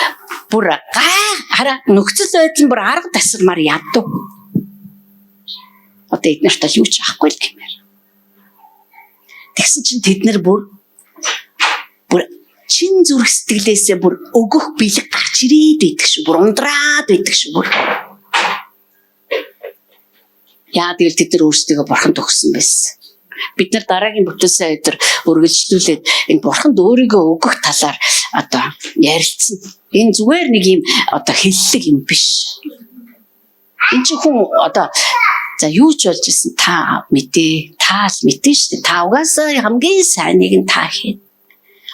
хараа нөхцөл байдал бүр арга тасалмаар ядуу. Одоо эднэрт л юу ч ахгүй л гэмээр. Тэгсэн чинь тэд нар бүр чин зүрх сэтгэлээсээ бүр өгөх бэлэг гарч ирээд идэх шүү. Бүр ундраад идэх шүү. Бүр. Яа тэгэл тэд нар өөрсдөө бурханд өгсөн байсан. Бид нар дараагийн бүтээсээ өдөр үргэлжлүүлээд энэ бурханд өөрийгөө өгөх талаар одоо ярилцсан. Энэ зүгээр нэг юм одоо хэллэг юм биш. Энэ ч хүн одоо за юу ч болж исэн та мэдээ, та л мэдэн шүү дээ. Та угаасаа хамгийн сайныг нь та хийн.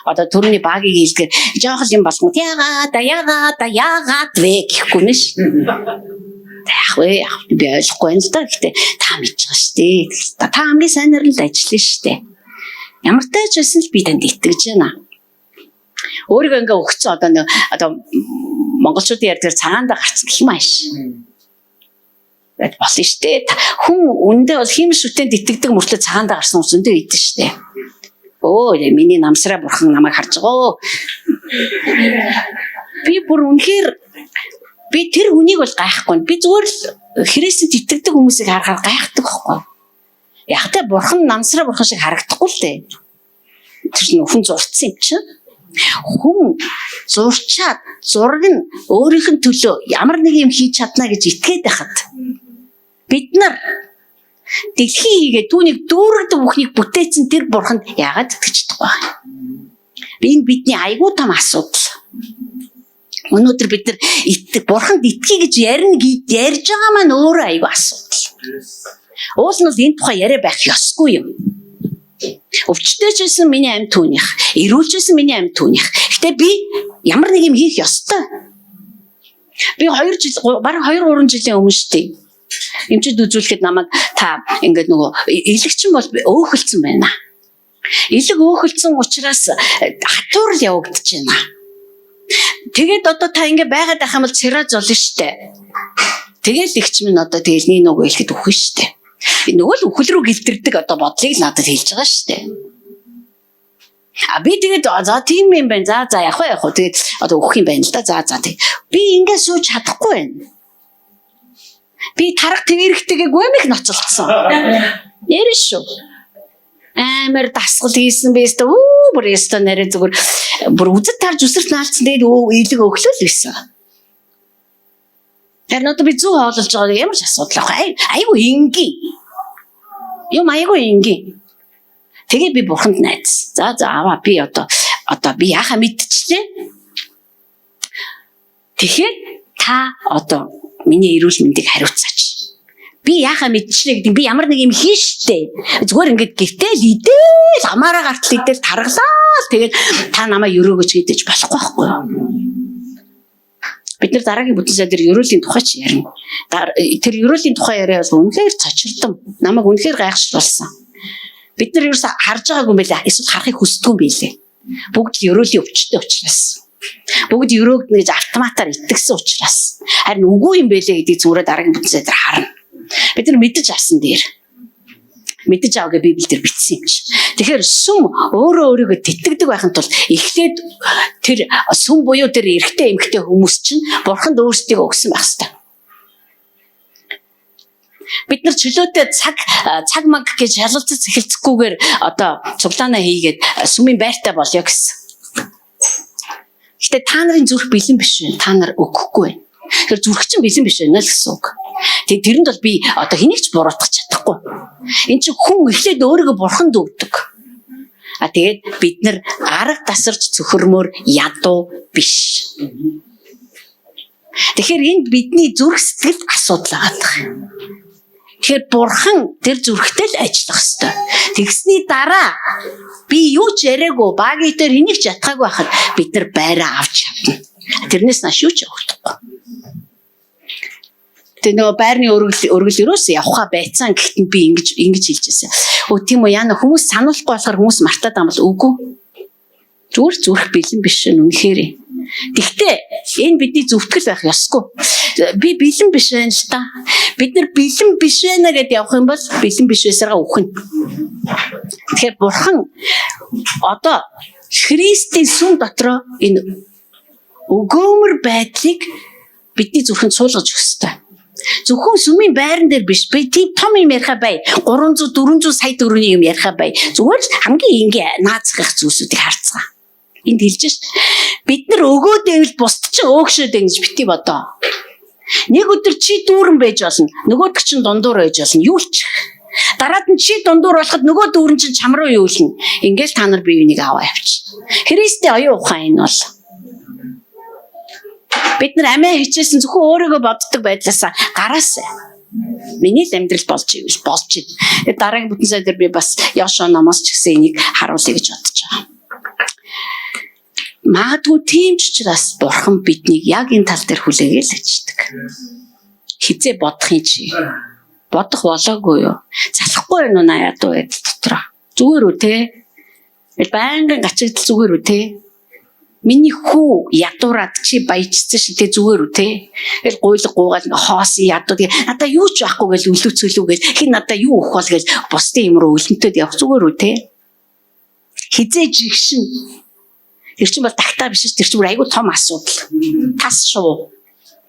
Одоо түрүүний багийг хэлдгээр жоох юм болгоно. Яагаад вэ гэхгүй нэш. Яг би ойлгохгүй юм л да. Гэхдээ та мэдж байгаа шүү дээ. Та хамгийн сайнаар л ажиллана шүү дээ. Ямар тач байсан л би танд итгэж байна. Өөрийгөө ингээ өгцөн одоо монголчуудын ярьдгаар цагаандаа гарцсан гэх юм ааш. Болно шүү дээ. Хүн үндэ бол хим шүтэнд итгэдэг мөртлөө цагаандаа гарсан үсэндээ идэн шүү дээ. Оо миний намсраа бурхан намайг харж байгаа. Би бүр үнэхээр би тэр хүнийг бол гайхгүй. Би зүгээр л Христэд итгэдэг хүмүүсийг харахаар гайхдаг байхгүй. Яг та бурхан намсраа бурхан шиг харагдахгүй л дээ. Тэр нь хүн зурцсан юм чинь. Хүн зурчаад зураг нь өөрийнх нь төлөө ямар нэг юм хийж чадна гэж итгээд байхад бид нар дэлхий хийгээ түүнийг дүүрэгдэг бүхнийг бүтээсэн тэр бурханд яагаад итгэж чадахгүй вэ? Энэ бидний айгүй том асуудал. Өнөөдөр бид нар бурханд итгэе гэж ярьж байгаа маань өөрөө айгүй асуудал. Уул нь энэ тухай яриа байх ёсгүй юм. Өвчтөйчсэн миний амьд түүнийх, эрүүлжсэн миний амьд түүнийх. Гэтэ би ямар нэг юм хийх ёстой. Би 2 жил, бараг 2-3 жилийн өмнө шүү дээ. Эмчид үзүүлэхэд намайг та ингээд нөгөө илэгчин бол өөхөлцөн байна. Илэг өөхөлцөн учраас хатуурл явагдаж байна. Тэгээд одоо та ингээд байгаад байх юм бол цирроз болно штэ. Тэгэл игч минь одоо тэгэл нэг нөгөө хэлэхэд үхэн штэ. Нөгөө л үхэл рүү гэлтэрдэг одоо бодлыг надад хэлж байгаа штэ. А би тэгээд за тийм юм байна. За яг хаа тэгээд одоо үхэх юм байна л да. За тэг. Би ингээд сууж чадахгүй байна. Би тарах твэрхтэйгээгүй юм их ноцолцсон. Яриш шүү. Амар дасгал хийсэн биз дээ. Бүр яста нэрэ зүгээр бүр үзэл тарж үсэрт наалцсан тэгээд илэг өглөөл байсан. Тэр нөт би зүү хоололж байгаа ямар ч асуудал байхгүй. Айгу ингийн. Юм айгу ингийн. Тэгээ би бурханд найз. За аваа би одоо би яхаа мэдчихлээ. Тэгэхээр та одоо миний эрүүл мэндийг хариуцаач. Би яхаа мэдчихлээ гэдэг би ямар нэг юм хийн штэ. Зүгээр ингээд гэртэл идэл амаараа гартал идэл таргалаа. Тэгээд та намайг өрөөгөж гэдэж болохгүй байхгүй юу? Бид нар дараагийн бүтэн сайдэр ерөөлийн тухай ч ярина. Тэр ерөөлийн тухай яриа бол үнэхээр цочирдсан. Намайг үнэхээр гайхшруулсан. Бид нар ерөөсө харж байгаагүй юм байлаа. Эсвэл харахыг хүсдэггүй юм байлээ. Бүгд л ерөөлийн өвчтөй учраас. Бүгд ерөөг нэгж автоматар итгэсэн учраас. Харин үгүй юм байлээ гэдгийг зүгээр дараагийн бүтэн сайдэр харна. Бид нар мэдэж авсан дээр. Мэдэж аваагаа Библиэлд бичсэн юм чи. Тэгэхээр сүм өөрийгөө тэтгдэг байхын тулд эхлээд тэр сүм буюу тэр эрэгтэй эмэгтэй хүмүүс чинь бурханд өөрсдийгөө өгсөн байх хэрэгтэй. Бид нар чөлөөтэй цаг маг гэж шалгалцаж эхэлцэхгүйгээр одоо цуглаанаа хийгээд сүмийн байртай болё гэсэн. Гэтэ та нарын зүрх бэлэн биш вэ? Та нар өгөхгүй байна. Тэр зүрх чинь бэлэн биш байна л гэсэн үг. Тэгээд тэрэнд бол би одоо хэнийг ч буруутгах чадахгүй. Энд чинь хүн эхлээд өөрийгөө бурханд өгдөг. Тэгээд бид нар арга тасарч цөхөрмөр ядуу биш. Тэгэхээр энд бидний зүрх сэтгэлд асуудал байгаа. Тэгэхээр бурхан тэр зүрхтэй л ажиллах ёстой. Тэгсний дараа би юу ч яриаггүй багийн дээр энийг ч ятгаагүй байхад бид нар байраа авч чадна. Тэрнээс нааш юу ч явахгүй. Тэгээ нөгөө байрны өргөл өрөөс явхаа байцсан гэхдээ би ингэж хэлжээсэн. Өө тийм үү яна хүмүүс сануулахгүй болохоор хүмүүс мартаад байгаа юм бол үгүй. Зүгээр зүрх бэлэн биш шин үнэхээр. Гэхдээ энэ бидний зөвтгөл байх ёсгүй. Би бэлэн биш байна л та. Бид нар бэлэн биш байна гэдээ явах юм бол бэлэн биш байсараа үхэн. Тэгэхээр бурхан одоо Христийн сүм дотроо энэ өгөөмөр байдлыг бидний зүрхэнд суулгаж өгөх ёстой. Зөвхөн сүмийн байран дээр биш. Би тийм том юм яриха бай. 300 400 сая төгрөгийн юм яриха бай. Зүгээр л хамгийн энгийн наацгах зүйлсүүдийг харцгаа. Энд хэлж ш. Бид нар өгөөдөө л бусд чинь өөгшөөд ингэж бити бодоо. Нэг өдөр чи дүүрэн байж болно. Нөгөөдөг чинь дундуур байж болно. Юу ч. Дараад нь чи дундуур болоход нөгөө дүүрэн чинь чам руу юулна. Ингээл та нар бие биенийг аваа явчих. Христийн оюун ухаан энэ бол. Бид нар амиа хичээсэн зөвхөн өөрийгөө боддог байдлаас гараасаа. Миний л амьдрал болж ивэл болж байна. Тэгээд дараагийн бүтэн сайдэр би бас Йошуа номоос ч гэсэн энийг харуулъя гэж бодож байгаа. Магадгүй тийм ч учраас бурхан биднийг яг энэ тал дээр хүлээгээл ажилладаг. Хизээ бодох юм чи. Бодох болоогүй юу? Залахгүй юу наа ядуу байдал дотроо. Зүгээр үү те? Байнгын гачигдал зүгээр үү те? Миний хүү ядуураад чи баяжсан шүү дээ зүгээр үү те. Тэгэл гуйлга гуугаал хоосон ядуу тэгээ надаа юу ч байхгүй гэж өлөвцөлүү гэж хин надаа юу өгөх бол гэж бусдын юм руу өлөнтөд явах зүгээр үү те. Хизээж жигшин. Тэр чинь бол тагтаа биш шүү. Тэр чинь айгүй том асуудал. Тас шуу.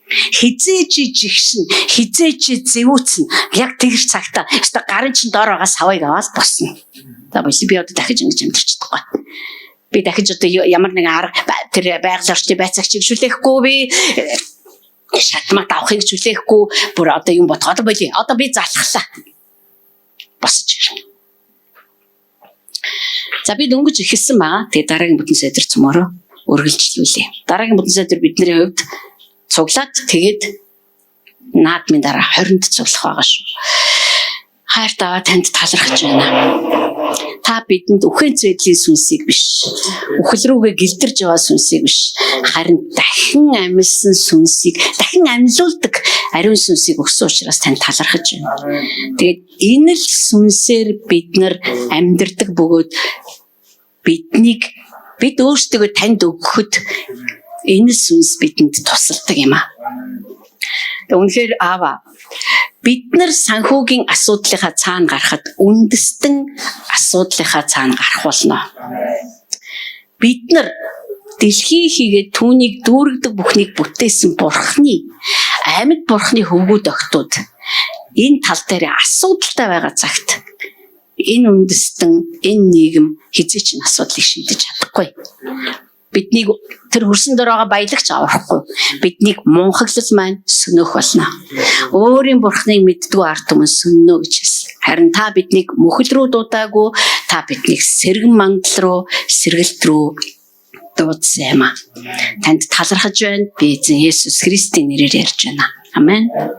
Хизээж жигшин, хизээж зэвүүцэн. Яг тэгэр цагтаа өстө гарын чин доор байгаа савыг аваад босно. За би одоо дахиж ингэж амьдарч чадахгүй. Би дахиж одоо ямар нэгэн арга тэр байгаль орчны байцаагчийг шүлээхгүй би шатмат авахыг шүлээхгүй бүр одоо юм бодгоод болий. Одоо би залхлаа. Босч ирнэ. За би дөнгөж ихэлсэн байгаа. Тэгээ дараагийн бүтэн сайдар цөмөрөө үргэлжлүүлээ. Дараагийн бүтэн сайдар бидний хувьд цуглаад тэгээд наадмын дараа 20-нд цуглах байгаа шүү. Хайр таваа танд талархаж байна. Та бидэнд үхэн зэдлийн сүнсийг биш, үхэл рүүгээ гэлдэрж яваа сүнсийг биш, харин дахин амьлсан сүнсийг, дахин амьлуулдаг ариун сүнсийг өгсөн учраас танд талархаж байна. Тэгээд энэ л сүнсээр бид нар амьдардаг бөгөөд бид өөрсдөө танд өгөхөд энэ сүнс бидэнд тусалдаг юм аа. Үнэхээр аава бид нар санхүүгийн асуудлынхаа цаана гарахад үндэстэн асуудлынхаа цаана гарах болно. Бид нар дэлхий хийгээд түүнийг дүүргдэг бүхнийг бүтээсэн Бурхны амьд Бурхны хөвгүүд өгтүүд энэ тал дээр асуудалтай байгаа цагт энэ үндэстэн энэ нийгэм хизээч н асуудлыг шийдэж чадахгүй. Биднийг тэр хөрсөн дээр байгаа баялагч аврахгүй. Биднийг мунхаглал маань сөнөөх болно. Өөрийн Бурхныг мэддэггүй ард түмэн сөннө гэж хэлсэн. Харин та биднийг мөхөл рүү дуудаагүй, та биднийг сэргэн мандал руу, сэргэлт рүү дуудсан юм аа. Танд талархаж байна. Би эзэн Есүс Христийн нэрээр ярьж байна. Амен.